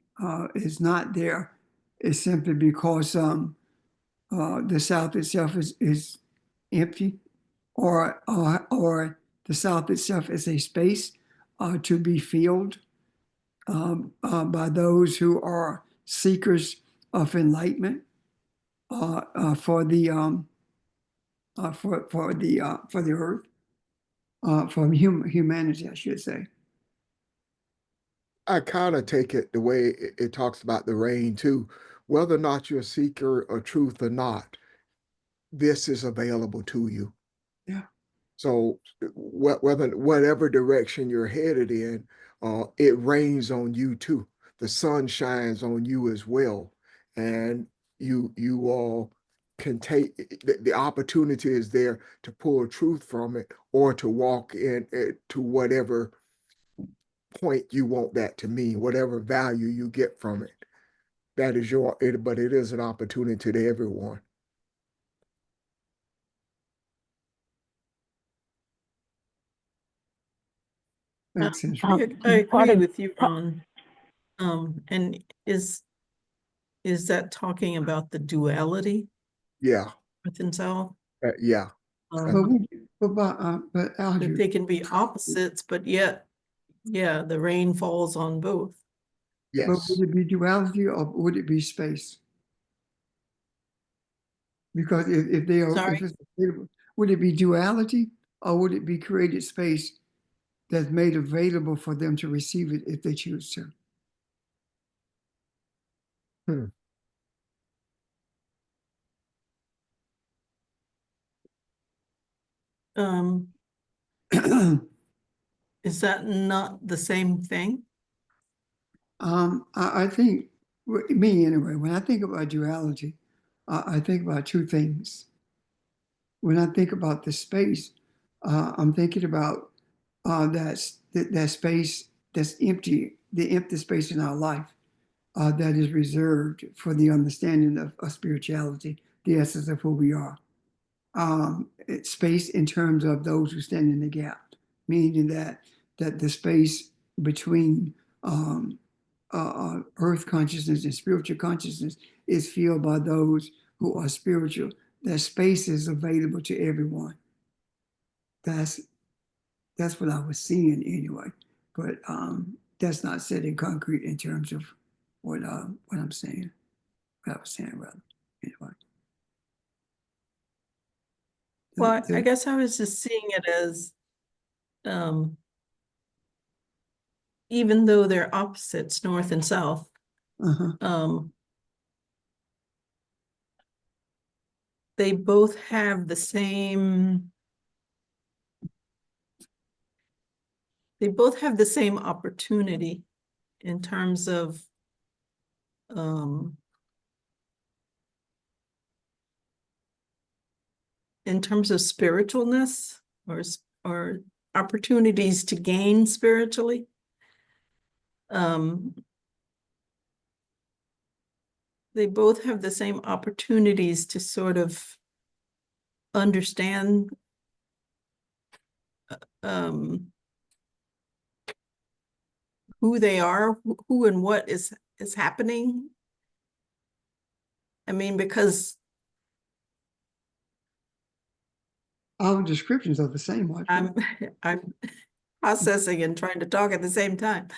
is not there is simply because the South itself is empty, or the South itself is a space to be filled by those who are seekers of enlightenment for the for the earth, for humanity, I should say. I kind of take it the way it talks about the rain too. Whether or not you're a seeker of truth or not, this is available to you. Yeah. So whether whatever direction you're headed in, it rains on you too. The sun shines on you as well, and you all can take the opportunity is there to pull truth from it or to walk in it to whatever point you want that to mean, whatever value you get from it. That is but it is an opportunity to everyone. Makes sense. I agree part of- with you, Ron. And is that talking about the duality Yeah, within self? yeah. But That Aldridge, they can be opposites, but yet, yeah, the rain falls on both. but Yes. would it be duality or would it be space? Because if they are, Sorry? if it's available, would it be duality or would it be created space that's made available for them to receive it if they choose to? Is that not the same thing? I think, me anyway, when I think about duality, I think about two things. When I think about the space, I'm thinking about that space that's empty, the empty space in our life that is reserved for the understanding of spirituality, the essence of who we are. It's space in terms of those who stand in the gap, meaning that the space between earth consciousness and spiritual consciousness is filled by those who are spiritual. That space is available to everyone. That's what I was seeing anyway. But that's not said in concrete in terms of what I'm saying. What I was saying rather. Anyway. Well, I guess I was just seeing it as, even though they're opposites, north and south, they both have the same opportunity in terms of spiritualness or opportunities to gain spiritually. They both have the same opportunities to sort of understand who they are, who and what is happening. I mean, because our descriptions are the same. What I'm processing and trying to talk at the same time.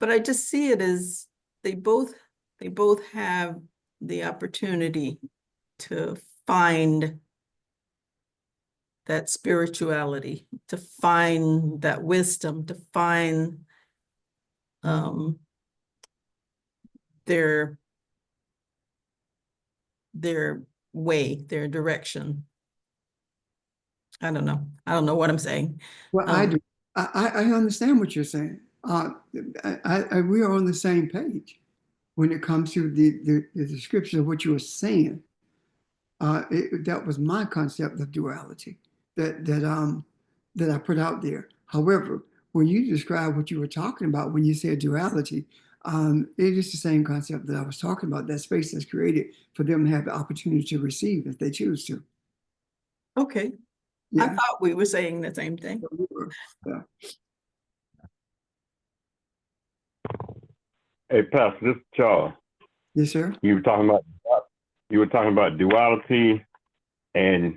But I just see it as they both have the opportunity to find that spirituality, to find that wisdom, to find their way, their direction. I don't know what I'm saying. Well, I do. I understand what you're saying. We are on the same page when it comes to the description of what you were saying. That was my concept of duality that I put out there. However, when you describe what you were talking about when you said duality, it is the same concept that I was talking about. That space that's created for them to have the opportunity to receive if they choose to. Okay. Yeah. I thought we were saying the same thing. Yeah. Hey, Pastor, this is Charles. Yes, sir. You were talking about duality and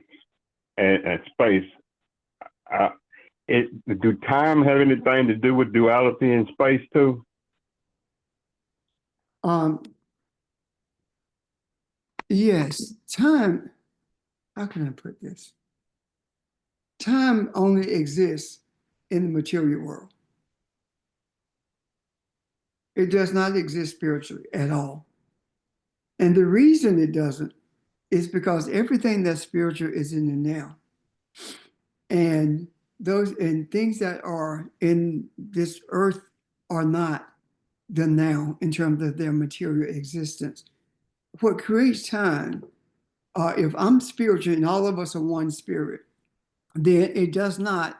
space. Do time have anything to do with duality in space too? Yes, time, how can I put this? Time only exists in the material world. It does not exist spiritually at all. And the reason it doesn't is because everything that's spiritual is in the now. And things that are in this earth are not the now in terms of their material existence. What creates time, if I'm spiritual and all of us are one spirit, then it does not,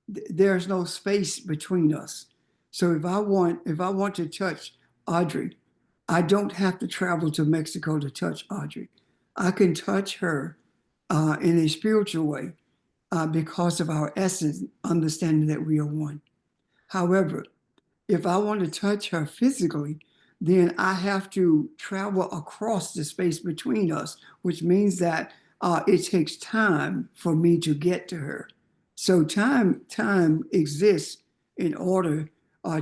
there's no space between us. So if I want to touch Audrey, I don't have to travel to Mexico to touch Audrey. I can touch her in a spiritual way because of our essence, understanding that we are one. However, if I want to touch her physically, then I have to travel across the space between us, which means that it takes time for me to get to her. So time exists in order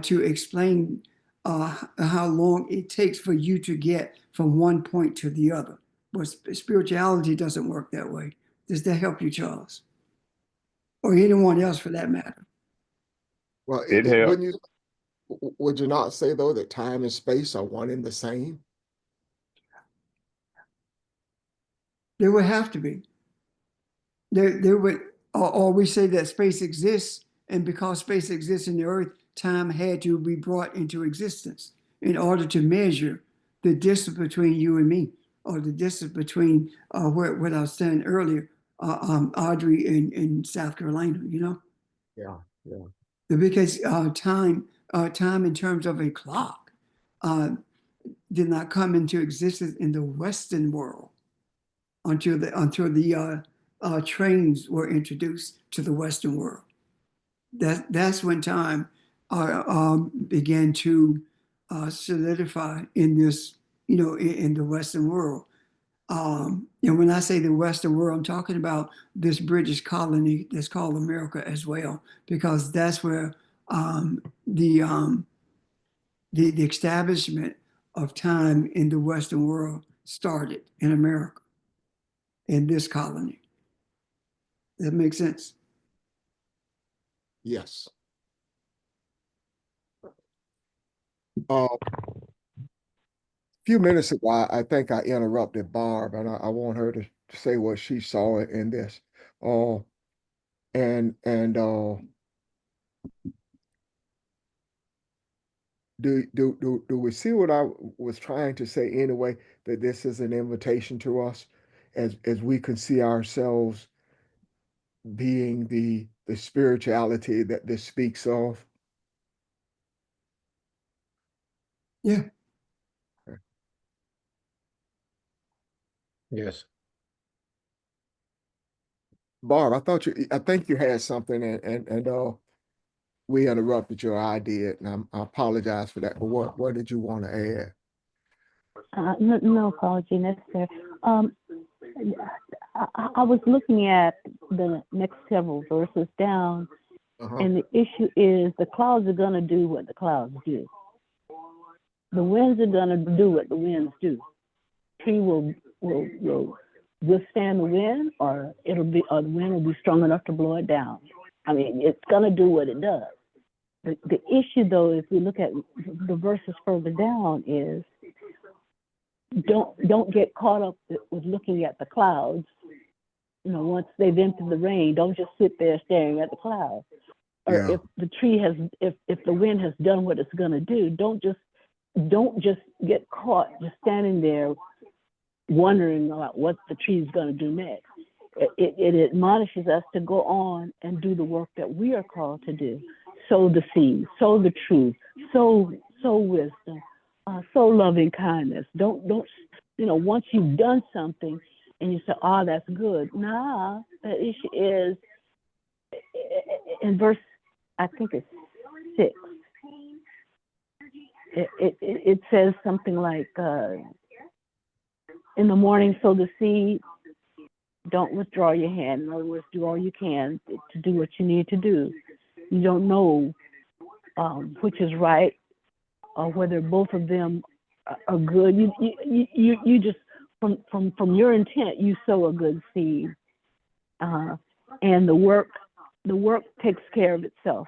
to explain how long it takes for you to get from one point to the other. But spirituality doesn't work that way. Does that help you, Charles? Or anyone else for that matter? Well, It helps. would you not say though that time and space are one and the same? There would have to be. There would, or we say that space exists, and because space exists in the earth, time had to be brought into existence in order to measure the distance between you and me, or the distance between what I was saying earlier, Audrey in South Carolina, you know? Yeah, yeah. Because time in terms of a clock did not come into existence in the Western world until the trains were introduced to the Western world. That's when time began to solidify in this, in the Western world. And when I say the Western world, I'm talking about this British colony that's called America as well, because that's where the establishment of time in the Western world started, in America, in this colony. Does that make sense? Yes. A few minutes ago, I think I interrupted Barb, and I want her to say what she saw in this. Uh, and do we see what I was trying to say anyway? That this is an invitation to us, as we can see ourselves being the spirituality that this speaks of. Yeah. Yes. Barb, I think you had something, and we interrupted your idea, and I apologize for that. But what did you want to add? No apology necessary. I was looking at the next several verses down, and the issue is the clouds are going to do what the clouds do. The winds are going to do what the winds do. Tree will withstand the wind, or the wind will be strong enough to blow it down. I mean, it's going to do what it does. The issue, though, if we look at the verses further down, is don't get caught up with looking at the clouds. Once they've emptied the rain, don't just sit there staring at the clouds. Or if the tree has, if the wind has done what it's going to do, don't just get caught just standing there wondering about what the tree is going to do next. It admonishes us to go on and do the work that we are called to do. Sow the seed, sow the truth, sow wisdom, sow loving kindness. Don't once you've done something and you say, "Oh, that's good." Nah, the issue is in verse, I think it's 6. It says something like, "In the morning sow the seed, don't withdraw your hand. In other words, do all you can to do what you need to do. You don't know which is right or whether both of them are good. You just from your intent, you sow a good seed, and the work takes care of itself.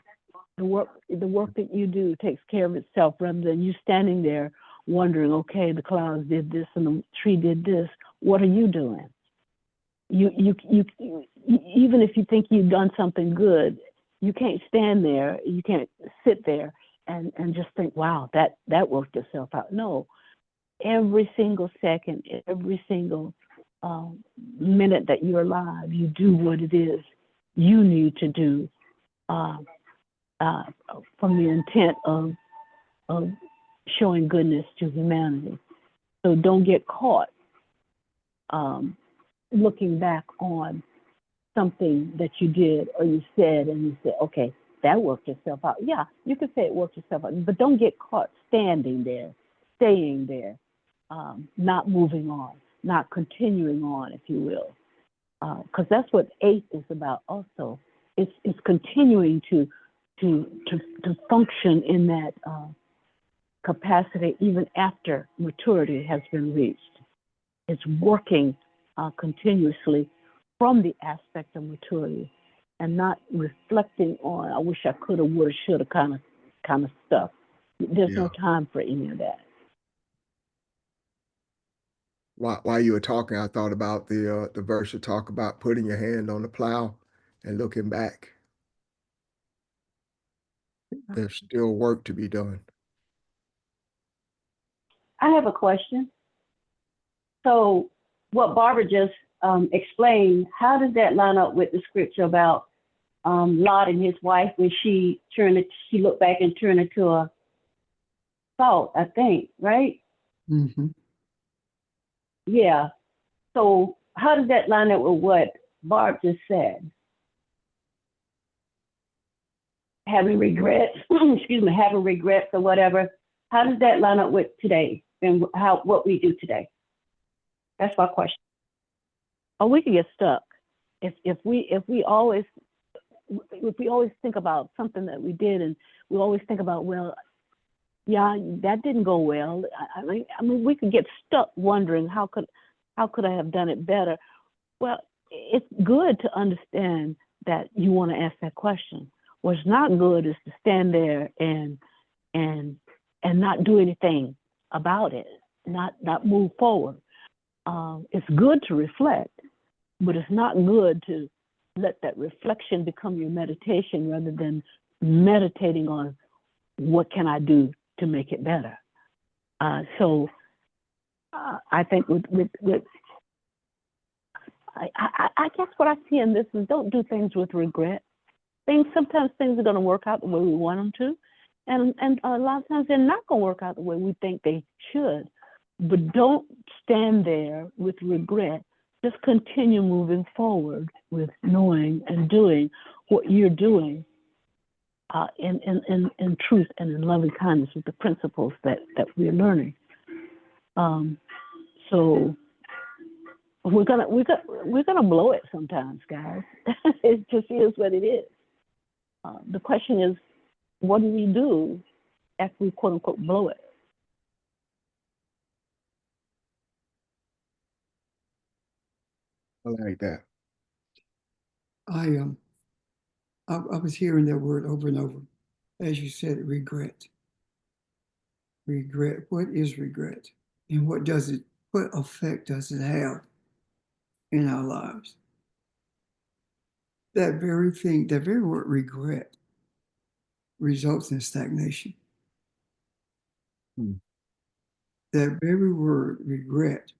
The work that you do takes care of itself, rather than you standing there wondering, okay, the clouds did this and the tree did this. What are you doing? You even if you think you've done something good, you can't stand there. You can't sit there and just think, wow, that worked itself out. No, every single second, every single minute that you're alive, you do what it is you need to do from the intent of showing goodness to humanity. So don't get caught looking back on something that you did or you said, and you say, okay, that worked itself out. Yeah, you could say it worked itself out, but don't get caught standing there, staying there, not moving on, not continuing on, if you will. Because that's what ACE is about also. It's continuing to function in that capacity even after maturity has been reached. It's working continuously from the aspect of maturity and not reflecting on, I wish I could have, would have, should have kind of stuff. There's no time for any of that. While you were talking, I thought about the verse you talk about putting your hand on the plow and looking back. There's still work to be done. I have a question. So what Barbara just explained, how does that line up with the scripture about Lot and his wife when she looked back and turned into a salt, I think, right? Mm-hmm. Yeah. So how does that line up with what Barb just said? Having regrets, having regrets or whatever. How does that line up with today and what we do today? That's my question. Oh, we can get stuck if we always think about something that we did, and we always think about, well, yeah, that didn't go well. I mean, we could get stuck wondering how could I have done it better. Well, it's good to understand that you want to ask that question. What's not good is to stand there and not do anything about it, not move forward. It's good to reflect, but it's not good to let that reflection become your meditation rather than meditating on what can I do to make it better. So I think I guess what I see in this is don't do things with regret. Sometimes things are going to work out the way we want them to, and a lot of times they're not going to work out the way we think they should. But don't stand there with regret. Just continue moving forward with knowing and doing what you're doing in truth and in loving kindness with the principles that we're learning. So we're gonna blow it sometimes, guys. It just is what it is. The question is, what do we do after we quote unquote blow it? I like that. I was hearing that word over and over. As you said, regret. Regret. What is regret? And what effect does it have in our lives? That very word regret results in stagnation. That very word regret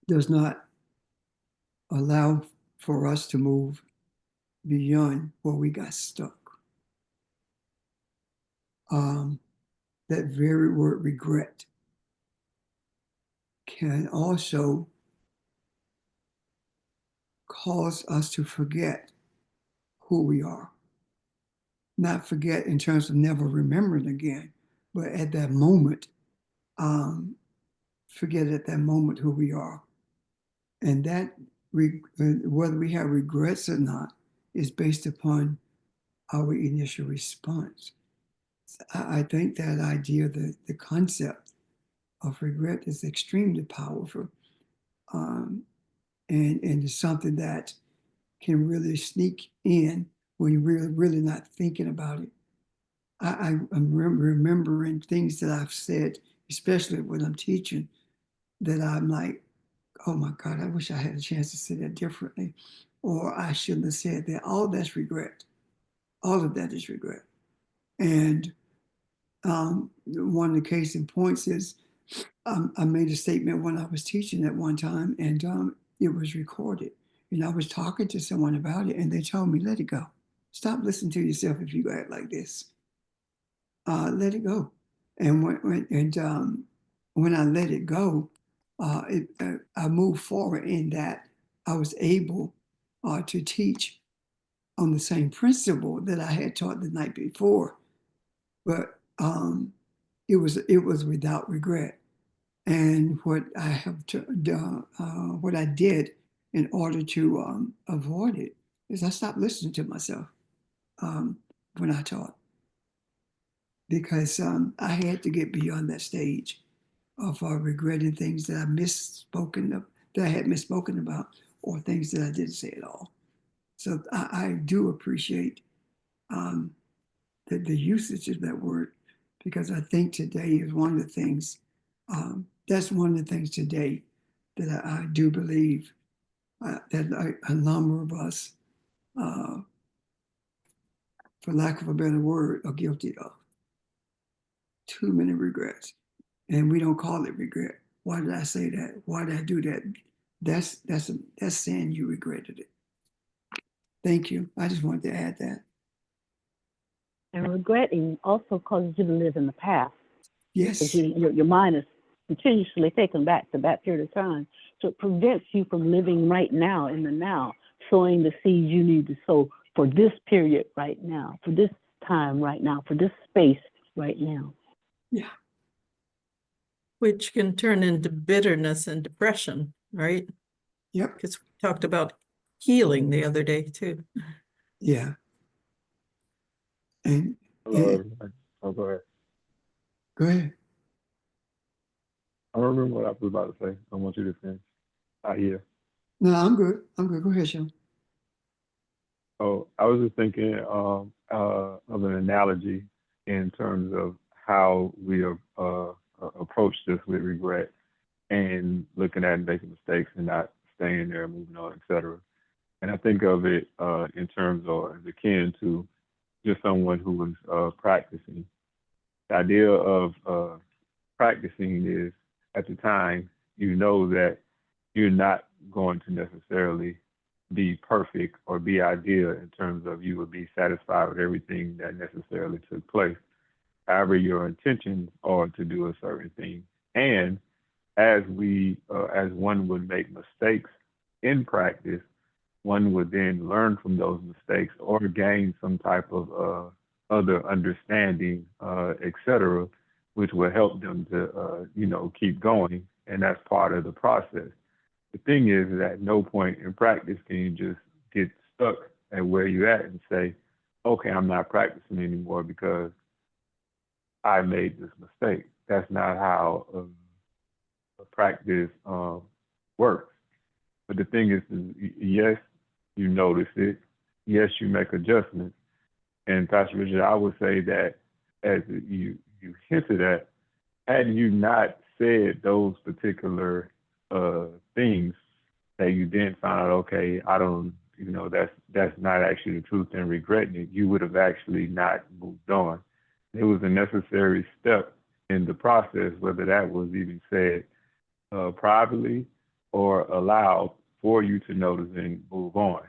does not allow for us to move beyond where we got stuck. That very word regret can also cause us to forget who we are. Not forget in terms of never remembering again, but at that moment, forget at that moment who we are. And that whether we have regrets or not is based upon our initial response. I think that idea, the concept of regret is extremely powerful, and it's something that can really sneak in when you're really not thinking about it. I'm remembering things that I've said, especially when I'm teaching, that I'm like, oh my God, I wish I had a chance to say that differently, or I shouldn't have said that. All that's regret. All of that is regret. And one of the case in points is I made a statement when I was teaching at one time, and it was recorded. And I was talking to someone about it, and they told me, let it go. Stop listening to yourself if you act like this. Let it go. And when I let it go, I moved forward in that I was able to teach on the same principle that I had taught the night before, but it was without regret. And what I have done, what I did in order to avoid it, is I stopped listening to myself when I taught, because I had to get beyond that stage of regretting things that I had misspoken about, or things that I didn't say at all. So I do appreciate the usage of that word, because I think today is one of the things, that's one of the things today that I do believe that a number of us, for lack of a better word, are guilty of. Too many regrets. And we don't call it regret. Why did I say that? Why did I do that? That's saying you regretted it. Thank you. I just wanted to add that. And regretting also causes you to live in the past. Yes. Because your mind is continuously taken back to that period of time. So it prevents you from living right now, in the now, sowing the seeds you need to sow for this period right now, for this time right now, for this space right now. Yeah. Which can turn into bitterness and depression, right? Yep. Because we talked about healing the other day too. Yeah. And Hello, everybody. Oh, go ahead. go ahead. I don't remember what I was about to say. I want you to finish. I hear. No, I'm good. I'm good. Go ahead, Sean. Oh, I was just thinking of an analogy in terms of how we approach this with regret and looking at making mistakes and not staying there, moving on, etc. And I think of it in terms of as akin to just someone who was practicing. The idea of practicing is, at the time, you know that you're not going to necessarily be perfect or be ideal in terms of you would be satisfied with everything that necessarily took place. However, your intentions are to do a certain thing. And as one would make mistakes in practice, one would then learn from those mistakes or gain some type of other understanding, etc., which will help them to, keep going. And that's part of the process. The thing is that at no point in practice can you just get stuck at where you're at and say, okay, I'm not practicing anymore because I made this mistake. That's not how a practice works. But the thing is, yes, you notice it. Yes, you make adjustments. And Pastor Richard, I would say that as you hinted at, had you not said those particular things that you then found out, okay, I don't, that's not actually the truth, and regretting it, you would have actually not moved on. It was a necessary step in the process, whether that was even said privately or allowed for you to notice and move on.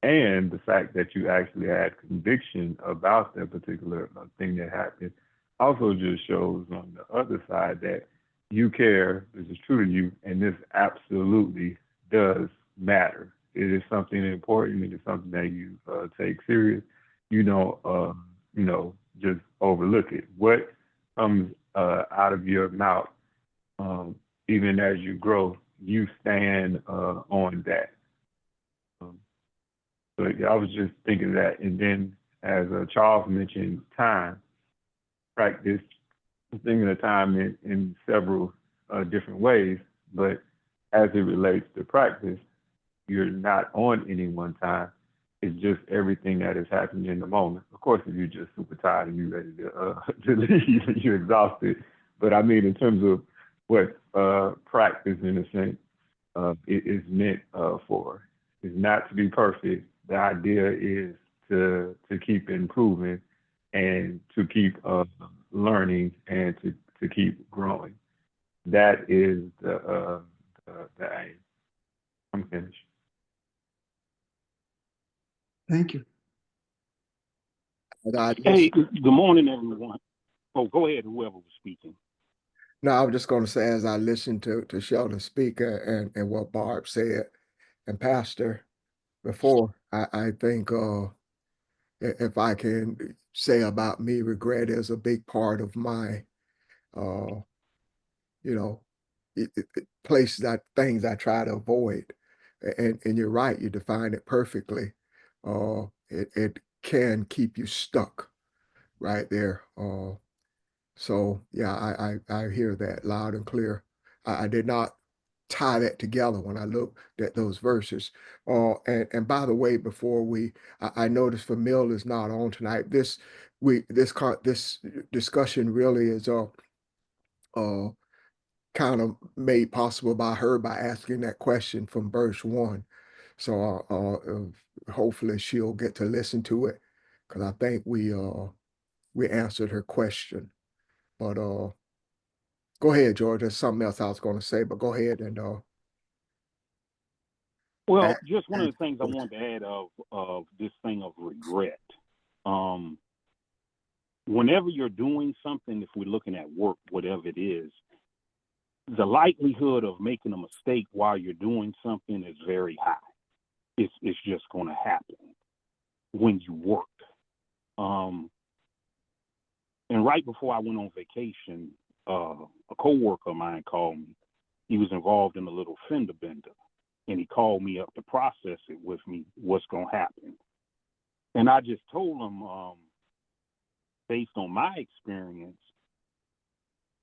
And the fact that you actually had conviction about that particular thing that happened also just shows on the other side that you care, this is true to you, and this absolutely does matter. It is something important. It is something that you take serious. You don't, just overlook it. What comes out of your mouth, even as you grow, you stand on that. So yeah, I was just thinking that. And then as Charles mentioned, time, practice, thinking of time in several different ways, but as it relates to practice, you're not on any one time. It's just everything that is happening in the moment. Of course, if you're just super tired and you're ready to leave and you're exhausted. But I mean, in terms of what practice, in a sense, it is meant for, is not to be perfect. The idea is to keep improving and to keep learning and to keep growing. That is the aim. I'm finished. Thank you. And I Hey, just, good morning, everyone. Oh, go ahead, whoever was speaking. no, I was just going to say, as I listened to Sheldon speak and what Barb said and Pastor before, I think if I can say about me, regret is a big part of my, uh, you know, place that things I try to avoid. And you're right, you define it perfectly. It can keep you stuck right there. So yeah, I hear that loud and clear. I did not tie that together when I looked at those verses. And by the way, before I noticed Famil is not on tonight. This discussion really is uh kind of made possible by her by asking that question from verse 1. So hopefully she'll get to listen to it because I think we answered her question. But go ahead, George. There's something else I was going to say, but go ahead and Well, add, just one of add the things I wanted to add of this thing of regret. Um, Whenever you're doing something, if we're looking at work, whatever it is, the likelihood of making a mistake while you're doing something is very high. It's just going to happen when you work. And right before I went on vacation, a coworker of mine called me. He was involved in a little fender bender, and he called me up to process it with me, what's going to happen. And I just told him, based on my experience,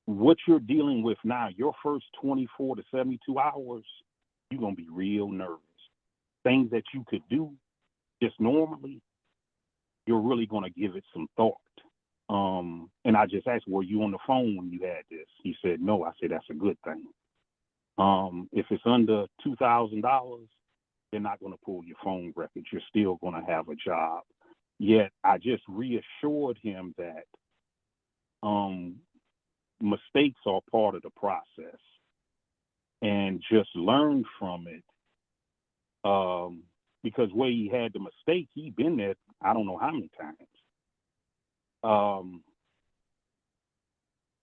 what you're dealing with now, your first 24 to 72 hours, you're going to be real nervous. Things that you could do just normally, you're really going to give it some thought. And I just asked, were you on the phone when you had this? He said, no. I said, that's a good thing. If it's under $2,000, they're not going to pull your phone records. You're still going to have a job. Yet I just reassured him that mistakes are part of the process, and just learn from it. Because where he had the mistake, he'd been there I don't know how many times.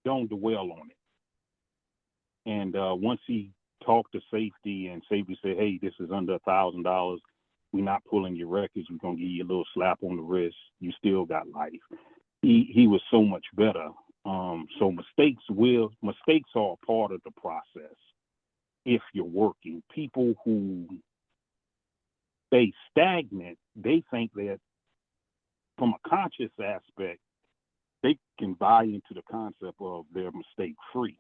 Don't dwell on it. And once he talked to safety, and safety said, hey, this is under $1,000, we're not pulling your records, we're going to give you a little slap on the wrist, you still got life. He was so much better. So mistakes are a part of the process if you're working. People who stay stagnant, they think that from a conscious aspect, they can buy into the concept of they're mistake free.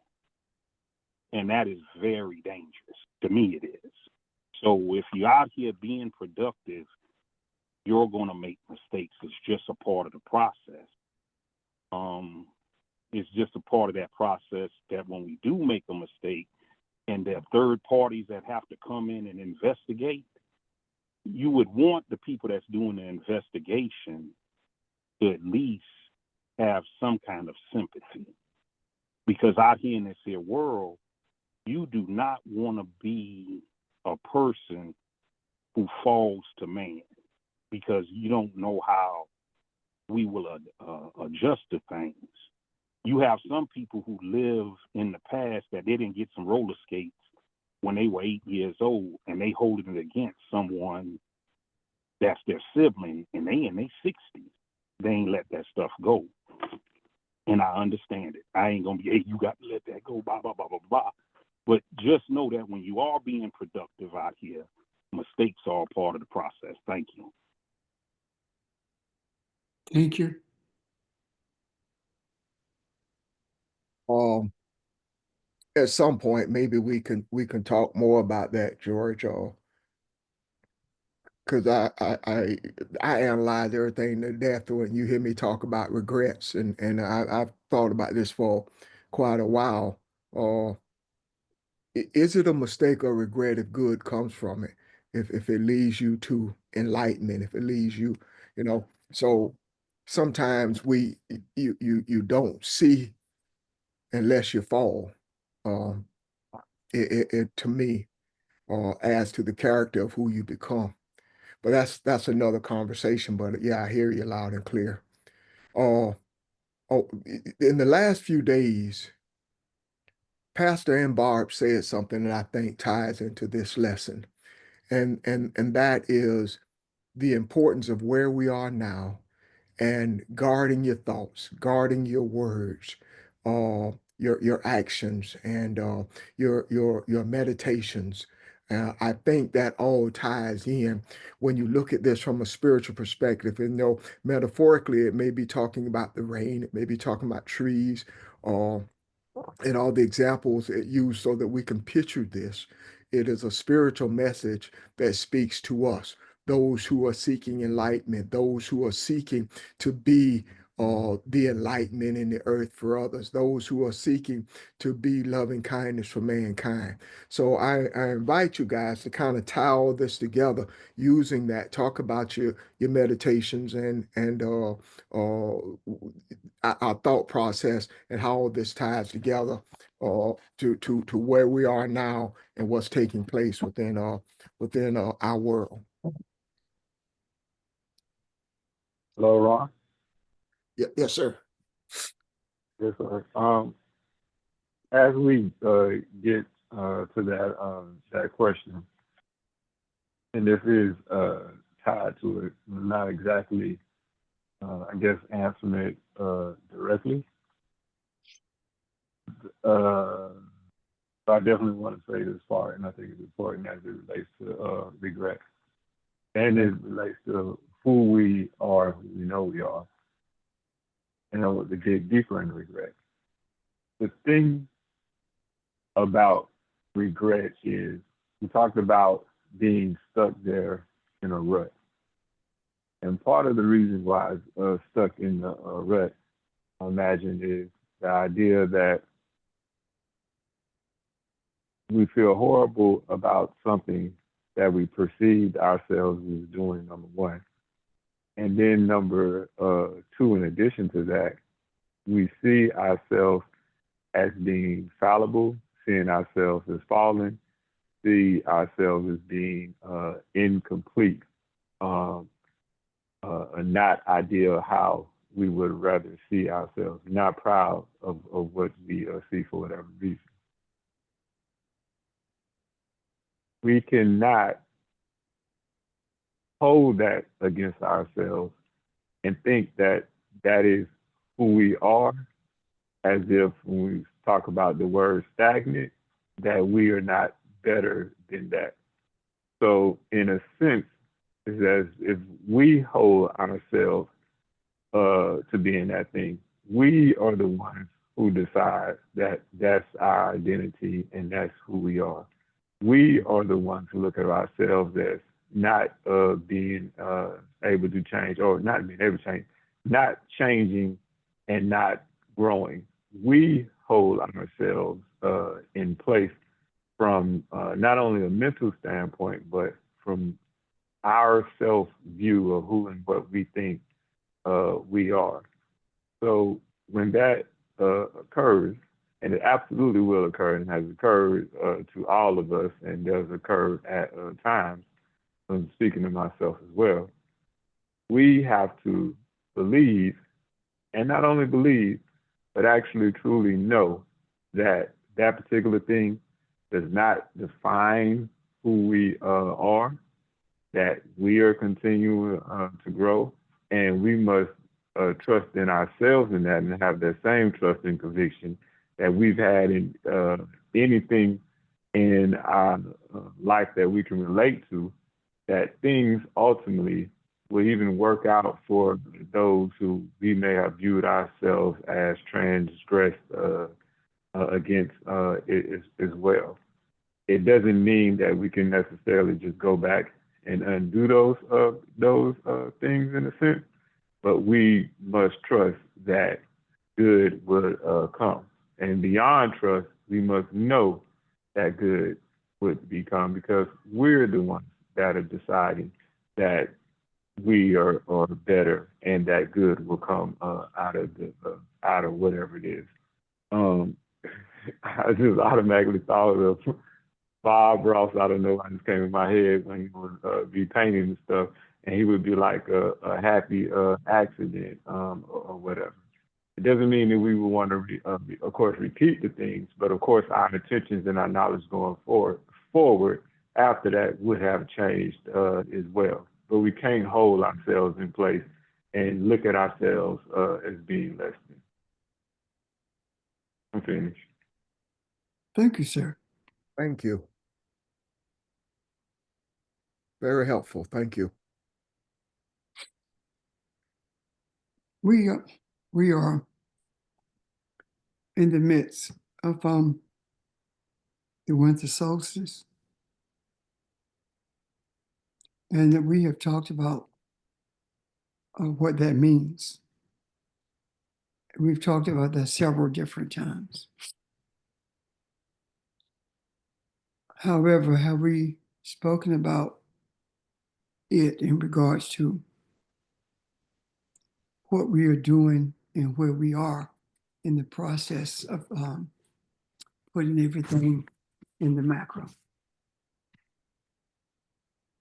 And that is very dangerous. To me, it is. So if you're out here being productive, you're going to make mistakes. It's just a part of the process. It's just a part of that process that when we do make a mistake, and there are third parties that have to come in and investigate, you would want the people that's doing the investigation to at least have some kind of sympathy. Because out here in this here world, you do not want to be a person who falls to man, because you don't know how we will adjust to things. You have some people who live in the past that they didn't get some roller skates when they were 8 years old, and they holding it against someone that's their sibling, and they in their 60s. They ain't let that stuff go. And I understand it. I ain't going to be, hey, you got to let that go, blah, blah, blah, blah, blah. But just know that when you are being productive out here, mistakes are a part of the process. Thank you. Thank you. Um, at some point, maybe we can talk more about that, George. Because I analyze everything to death when you hear me talk about regrets, and I've thought about this for quite a while. Uh, is it a mistake or regret if good comes from it? If it leads you to enlightenment, if it leads you, you know, so sometimes you don't see unless you fall. Um, it to me adds to the character of who you become. But that's another conversation. But yeah, I hear you loud and clear. Uh, in the last few days, Pastor and Barb said something that I think ties into this lesson, and that is the importance of where we are now and guarding your thoughts, guarding your words, your actions, and your meditations. I think that all ties in when you look at this from a spiritual perspective. And metaphorically, it may be talking about the rain, it may be talking about trees, uh, and all the examples it used so that we can picture this. It is a spiritual message that speaks to us, those who are seeking enlightenment, those who are seeking to be the enlightenment in the earth for others, those who are seeking to be loving kindness for mankind. So I invite you guys to kind of tie all this together using that. Talk about your meditations and our thought process and how all this ties together to where we are now and what's taking place within our world. Hello, Ron. Yes, sir. Yes, sir. As we get to that question, and this is tied to it, not exactly, I guess, answering it directly. So I definitely want to say this part, and I think it's important as it relates to regret, and it relates to who we are, who we know we are, and to get deeper in regret. The thing about regret is we talked about being stuck there in a rut. And part of the reason why it's stuck in the rut, I imagine, is the idea that we feel horrible about something that we perceived ourselves as doing, number one. And then number two, in addition to that, we see ourselves as being fallible, seeing ourselves as fallen, see ourselves as being incomplete, not ideal how we would rather see ourselves, not proud of what we see for whatever reason. We cannot hold that against ourselves and think that that is who we are, as if when we talk about the word stagnant, that we are not better than that. So in a sense, it's as if we hold ourselves to be in that thing. We are the ones who decide that that's our identity and that's who we are. We are the ones who look at ourselves as not being able to change, or not being able to change, not changing and not growing. We hold ourselves in place from not only a mental standpoint, but from our self view of who and what we think we are. So when that occurs, and it absolutely will occur and has occurred to all of us and does occur at times, I'm speaking to myself as well, we have to believe, and not only believe, but actually truly know that that particular thing does not define who we are, that we are continuing to grow, and we must trust in ourselves in that and have that same trust and conviction that we've had in anything in our life that we can relate to, that things ultimately will even work out for those who we may have viewed ourselves as transgressed against it as well. It doesn't mean that we can necessarily just go back and undo those things in a sense, but we must trust that good would come. And beyond trust, we must know that good would become, because we're the ones that are deciding that we are better and that good will come out of whatever it is. I just automatically thought of Bob Ross. I don't know why it just came in my head when he would be painting and stuff, and he would be like a happy accident or whatever. It doesn't mean that we would want to, of course, repeat the things, but of course, our intentions and our knowledge going forward after that would have changed as well. But we can't hold ourselves in place and look at ourselves as being less than. I'm finished. Thank you, sir. Thank you. Very helpful. Thank you. We are in the midst of the winter solstice, and that we have talked about what that means. We've talked about that several different times. However, have we spoken about it in regards to what we are doing and where we are in the process of putting everything in the macro?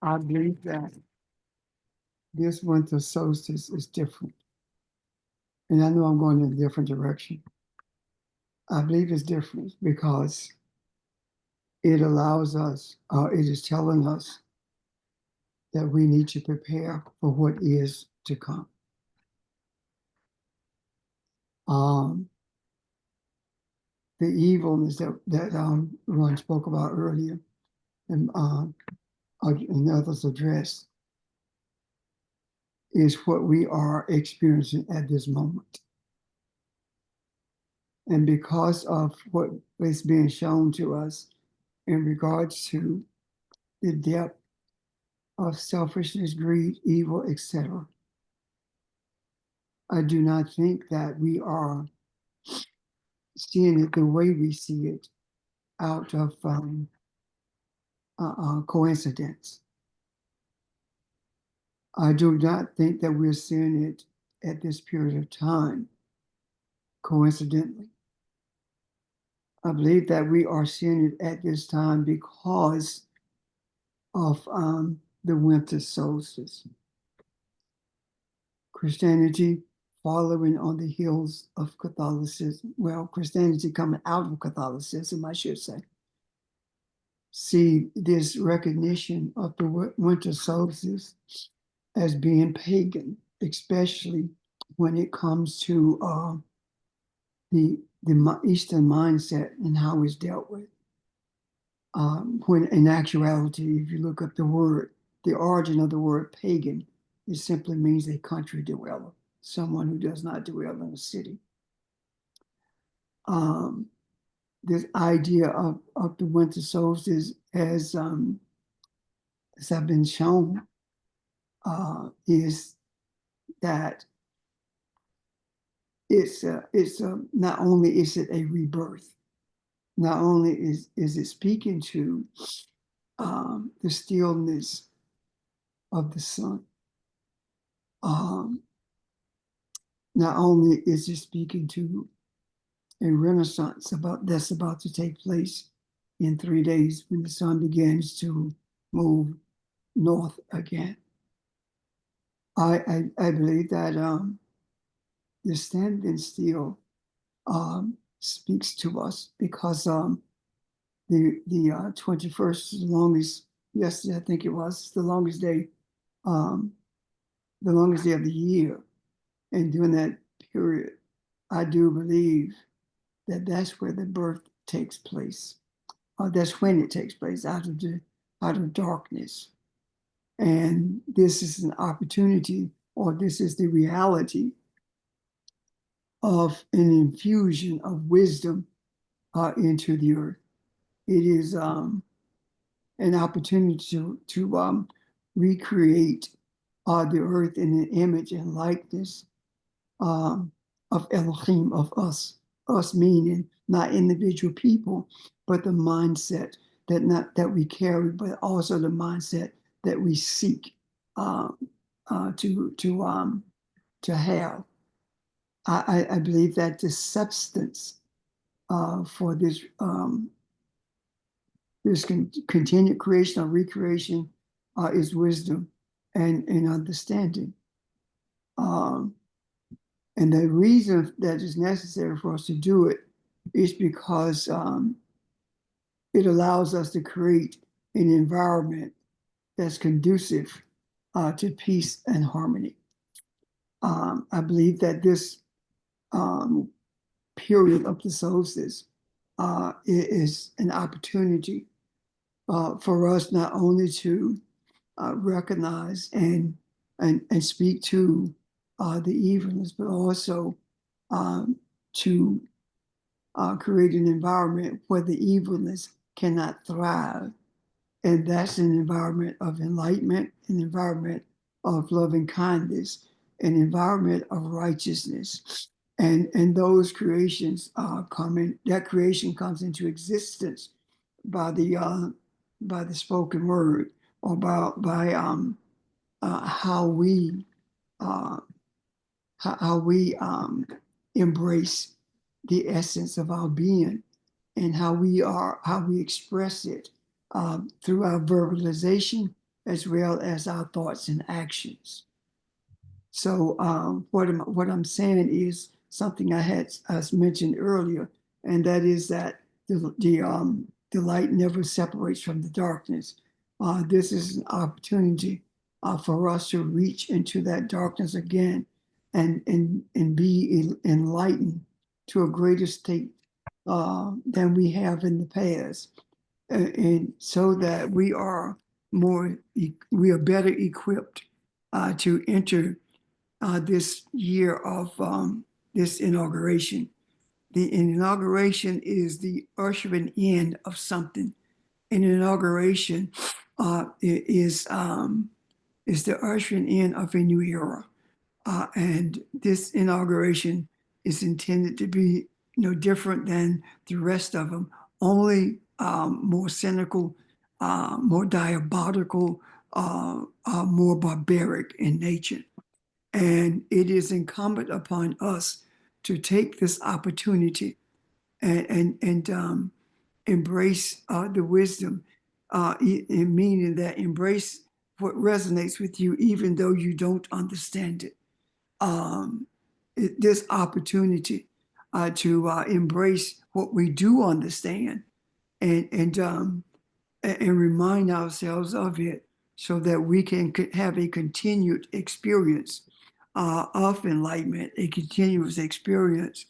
I believe that this winter solstice is different. And I know I'm going in a different direction. I believe it's different because it allows us, it is telling us that we need to prepare for what is to come. The evilness that Ron spoke about earlier and others addressed is what we are experiencing at this moment. And because of what is being shown to us in regards to the depth of selfishness, greed, evil, etc., I do not think that we are seeing it the way we see it out of coincidence. I do not think that we're seeing it at this period of time coincidentally. I believe that we are seeing it at this time because of the winter solstice. Christianity following on the heels of Catholicism. Well, Christianity coming out of Catholicism, I should say. See this recognition of the winter solstice as being pagan, especially when it comes to the Eastern mindset and how it's dealt with. When in actuality, if you look up the word, the origin of the word pagan, it simply means a country dweller, someone who does not dwell in a city. This idea of the winter solstice, as I've been shown, is that it's not only is it a rebirth, not only is it speaking to the stillness of the sun, not only is it speaking to a renaissance that's about to take place in 3 days when the sun begins to move north again. I believe that the standing still speaks to us because the 21st is the longest, yesterday I think it was, the longest day of the year. And during that period, I do believe that that's where the birth takes place. That's when it takes place, out of darkness. And this is an opportunity, or this is the reality of an infusion of wisdom into the earth. It is an opportunity to recreate the earth in an image and likeness of Elohim, of us meaning not individual people, but the mindset that we carry, but also the mindset that we seek to have. I believe that the substance for this continued creation or recreation is wisdom and understanding. And the reason that is necessary for us to do it is because it allows us to create an environment that's conducive to peace and harmony. I believe that this period of the solstice is an opportunity for us not only to recognize and speak to the evilness, but also to create an environment where the evilness cannot thrive. And that's an environment of enlightenment, an environment of loving kindness, an environment of righteousness. And those creations that creation comes into existence by the spoken word, or by how we embrace the essence of our being, and how we express it through our verbalization as well as our thoughts and actions. So what I'm saying is something I had mentioned earlier, and that is that the light never separates from the darkness. This is an opportunity for us to reach into that darkness again and be enlightened to a greater state than we have in the past, and so that we are better equipped to enter this year of this inauguration. The inauguration is the ushering in of something. An inauguration is the ushering in of a new era. And this inauguration is intended to be no different than the rest of them, only more cynical, more diabolical, more barbaric in nature. And it is incumbent upon us to take this opportunity and embrace the wisdom, meaning that embrace what resonates with you, even though you don't understand it. This opportunity to embrace what we do understand and remind ourselves of it, so that we can have a continued experience of enlightenment, a continuous experience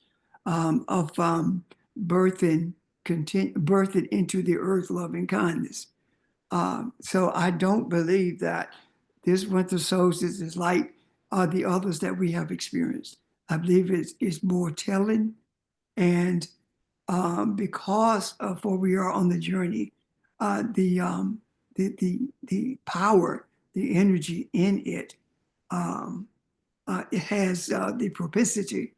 of birthing into the earth loving kindness. So I don't believe that this winter solstice is like the others that we have experienced. I believe it's more telling, and because of where we are on the journey, the power, the energy in it, it has the propensity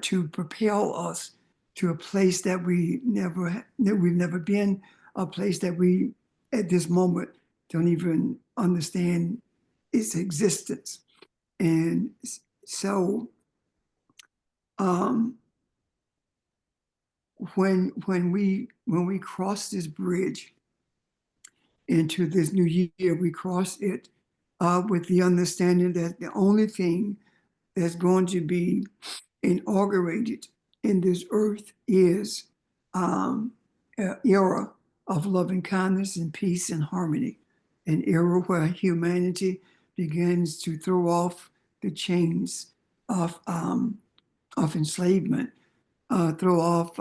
to propel us to a place that we've never been, a place that we at this moment don't even understand its existence. And so when we cross this bridge into this new year, we cross it with the understanding that the only thing that's going to be inaugurated in this earth is an era of loving kindness and peace and harmony, an era where humanity begins to throw off the chains of enslavement, throw off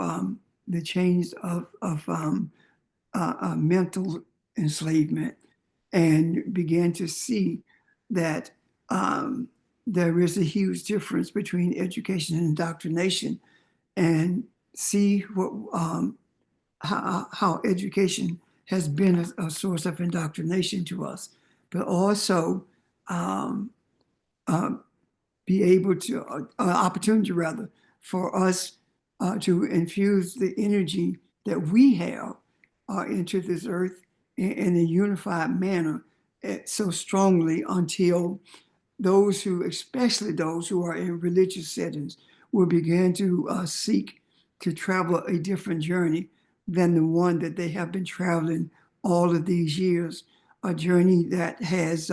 the chains of mental enslavement, and began to see that there is a huge difference between education and indoctrination, and see what how education has been a source of indoctrination to us, but also um, be able to, opportunity rather, for us to infuse the energy that we have into this earth in a unified manner so strongly until those who, especially those who are in religious settings, will begin to seek to travel a different journey than the one that they have been traveling all of these years, a journey that has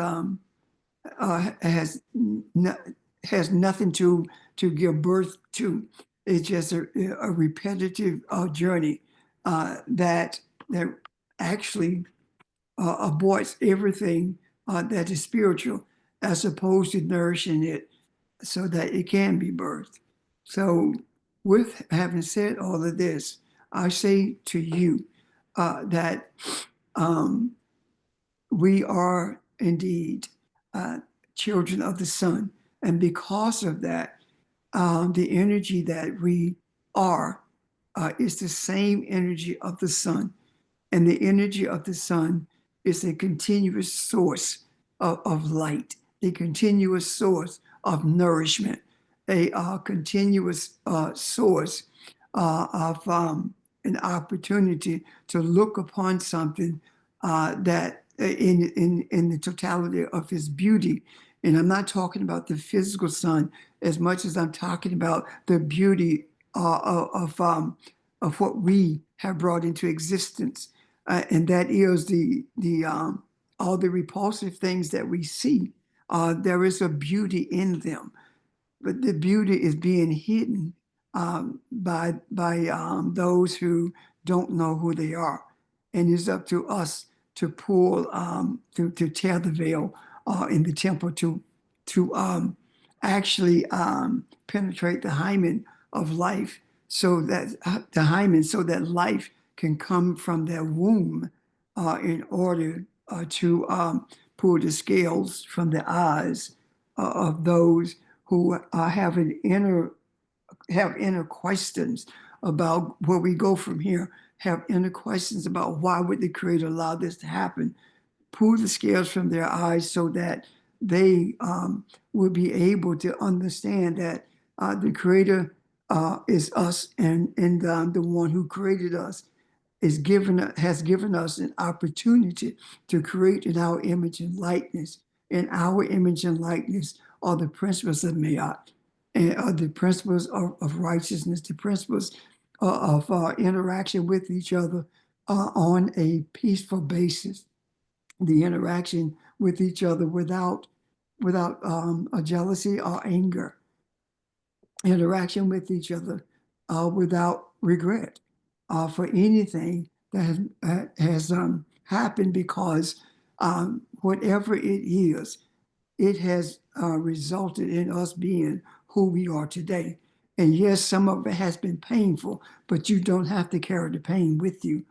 has nothing to give birth to. It's just a repetitive journey that actually aborts everything that is spiritual, as opposed to nourishing it so that it can be birthed. So, with having said all of this, I say to you that um, we are indeed children of the sun. And because of that, the energy that we are is the same energy of the sun. And the energy of the sun is a continuous source of light, a continuous source of nourishment, a continuous source of an opportunity to look upon something that in the totality of his beauty. And I'm not talking about the physical sun as much as I'm talking about the beauty of what we have brought into existence. And that is the all the repulsive things that we see. There is a beauty in them, but the beauty is being hidden by those who don't know who they are, and it's up to us to pull to tear the veil in the temple to actually penetrate the hymen of life, so that the hymen, so that life can come from their womb in order to pull the scales from the eyes of those who have inner questions about where we go from here, have inner questions about why would the Creator allow this to happen. Pull the scales from their eyes so that they will be able to understand that the Creator is us, and the one who created us has given us an opportunity to create in our image and likeness. In our image and likeness are the principles of Mayat, and are the principles of righteousness, the principles of interaction with each other on a peaceful basis, the interaction with each other without a jealousy or anger, interaction with each other without regret for anything that has happened, because whatever it is, it has resulted in us being who we are today. And yes, some of it has been painful, but you don't have to carry the pain with you,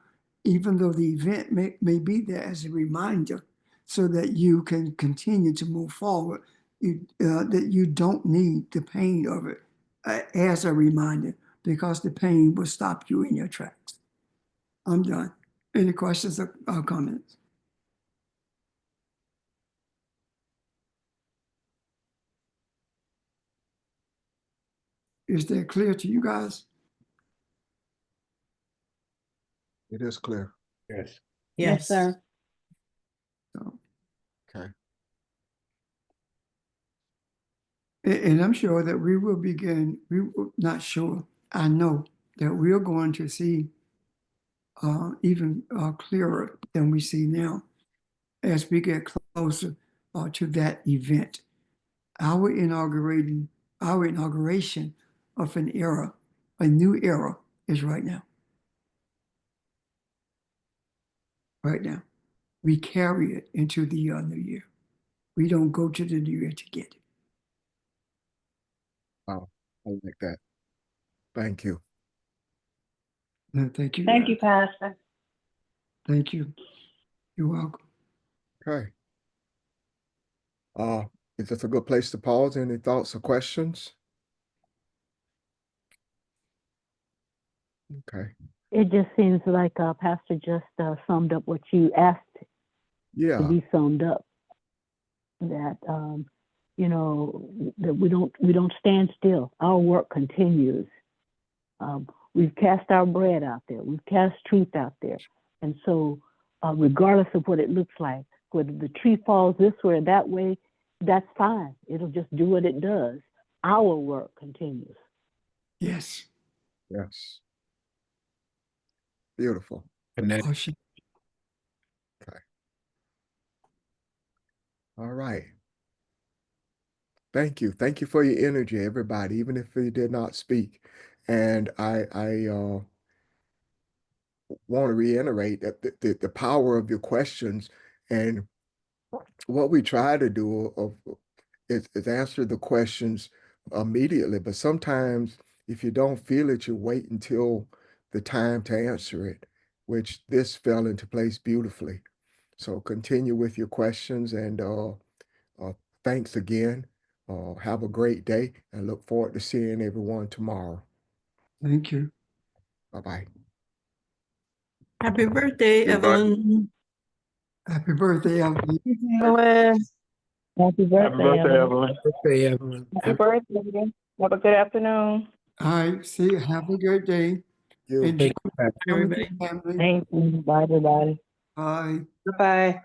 even though the event may be there as a reminder so that you can continue to move forward. That you don't need the pain of it as a reminder, because the pain will stop you in your tracks. I'm done. Any questions or comments? Is that clear to you guys? It is clear. Yes. Yes. sir. So, Okay. and I'm sure that we will begin, not sure, I know that we're going to see even clearer than we see now as we get closer to that event. Our inauguration of an era, a new era, is right now. Right now. We carry it into the new year. We don't go to the new year to get it. Wow. I like that. Thank you. Thank you. Thank you, Pastor. Thank you. You're welcome. Okay. Is this a good place to pause? Any thoughts or questions? Okay. It just seems like Pastor just summed up what you asked to Yeah. be summed up. That you know, that we don't stand still. Our work continues. We've cast our bread out there. We've cast truth out there, and so regardless of what it looks like, whether the tree falls this way or that way, that's fine. It'll just do what it does. Our work continues. Yes. Yes. Beautiful. Oh, she- All right. Thank you. Thank you for your energy, everybody, even if you did not speak. And I want to reiterate that the power of your questions and what we try to do is answer the questions immediately. But sometimes if you don't feel it, you wait until the time to answer it, which this fell into place beautifully. So continue with your questions and thanks again. Have a great day and look forward to seeing everyone tomorrow. Thank you. Bye-bye. Happy birthday, Goodbye. Evelyn. Happy birthday, Evelyn. Evelyn, Happy Happy birthday, birthday, Evelyn. Evelyn. happy birthday. Have a good afternoon. All right. See you. Have a good day. You. Enjoy Everybody. family. Thank you. Bye, everybody. Bye. Bye-bye.